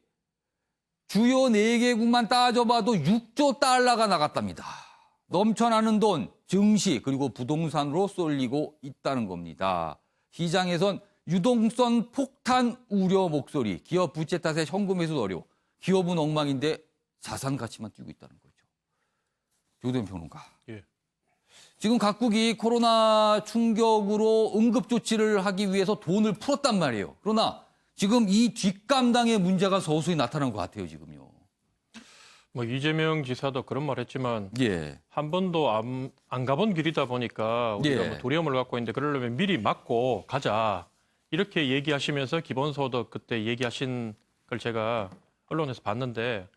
A: 주요 4개국만 따져봐도 6조 달러가 나갔답니다. 넘쳐나는 돈, 증시 그리고 부동산으로 쏠리고 있다는 겁니다. 시장에선 유동성 폭탄 우려 목소리, 기업 부채 탓에 현금 매수 어려워. 기업은 엉망인데 자산 가치만 뛰고 있다는 거죠. 조대현 평론가.
D: 예.
A: 지금 각국이 코로나 충격으로 응급 조치를 하기 위해서 돈을 풀었단 말이에요. 그러나 지금 이 뒷감당의 문제가 서서히 나타난 것 같아요, 지금요.
D: 뭐 이재명 지사도 그런 말 했지만
A: 예.
D: 한 번도 안 가본 길이다 보니까 우리가
A: 예.
D: 뭐 두려움을 갖고 있는데 그러려면 미리 막고 가자. 이렇게 얘기하시면서 기본소득 그때 얘기하신 걸 제가 언론에서 봤는데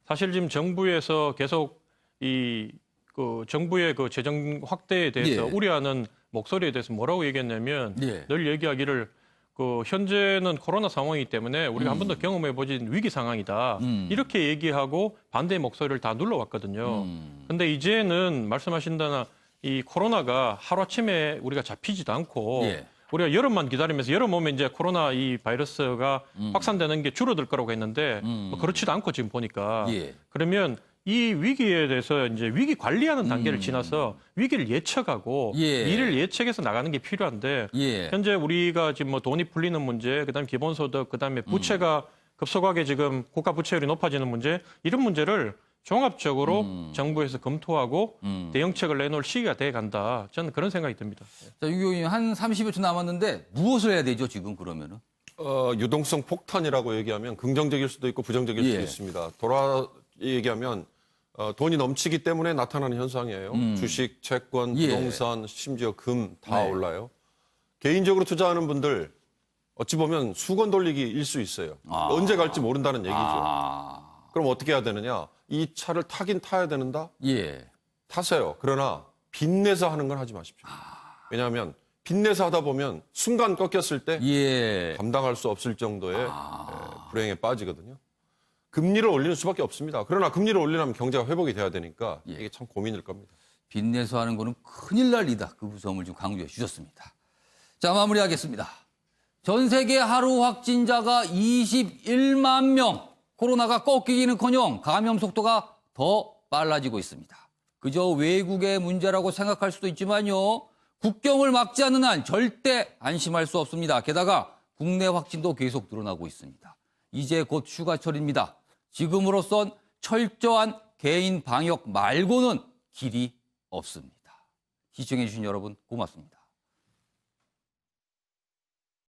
D: 사실 지금 정부에서 계속 그 정부의 그 재정 확대에 대해서
A: 예.
D: 우려하는 목소리에 대해서 뭐라고 얘기했냐면
A: 예.
D: 늘 얘기하기를 그 현재는 코로나 상황이기 때문에 우리가 한 번도 경험해보진 위기 상황이다. 이렇게 얘기하고 반대의 목소리를 다 눌러왔거든요. 근데 이제는 말씀하신다나 이 코로나가 하루아침에 우리가 잡히지도 않고
A: 예.
D: 우리가 여름만 기다리면서 여름 오면 이제 코로나 이 바이러스가 확산되는 게 줄어들 거라고 했는데 뭐 그렇지도 않고 지금 보니까
A: 예.
D: 그러면 이 위기에 대해서 이제 위기 관리하는 단계를 지나서 위기를 예측하고
A: 예.
D: 미래를 예측해서 나가는 게 필요한데
A: 예.
D: 현재 우리가 지금 뭐 돈이 풀리는 문제, 그다음에 기본소득, 그다음에 부채가 급속하게 지금 국가 부채율이 높아지는 문제 이런 문제를 종합적으로 정부에서 검토하고 대응책을 내놓을 시기가 돼 간다. 저는 그런 생각이 듭니다.
A: 자, 유 의원님 한 30여 초 남았는데 무엇을 해야 되죠, 지금 그러면은?
C: 유동성 폭탄이라고 얘기하면 긍정적일 수도 있고 부정적일
A: 예.
C: 수도 있습니다. 얘기하면 돈이 넘치기 때문에 나타나는 현상이에요. 주식, 채권,
A: 예.
C: 부동산, 심지어 금 다
A: 네.
C: 올라요. 개인적으로 투자하는 분들 어찌 보면 수건 돌리기일 수 있어요. 언제 갈지 모른다는 얘기죠. 그럼 어떻게 해야 되느냐? 이 차를 타긴 타야 되는다?
A: 예.
C: 타세요. 그러나 빚내서 하는 건 하지 마십시오. 왜냐하면 빚내서 하다 보면 순간 꺾였을 때
A: 예.
C: 감당할 수 없을 정도의 불행에 빠지거든요. 금리를 올리는 수밖에 없습니다. 그러나 금리를 올리려면 경제가 회복이 돼야 되니까 이게 참 고민일 겁니다.
A: 빚내서 하는 거는 큰일 날 일이다. 그 점을 좀 강조해 주셨습니다. 자, 마무리하겠습니다. 전 세계 하루 확진자가 21만 명. 코로나가 꺾이기는커녕 감염 속도가 더 빨라지고 있습니다. 그저 외국의 문제라고 생각할 수도 있지만요. 국경을 막지 않는 한 절대 안심할 수 없습니다. 게다가 국내 확진도 계속 늘어나고 있습니다. 이제 곧 휴가철입니다. 지금으로선 철저한 개인 방역 말고는 길이 없습니다. 시청해주신 여러분 고맙습니다.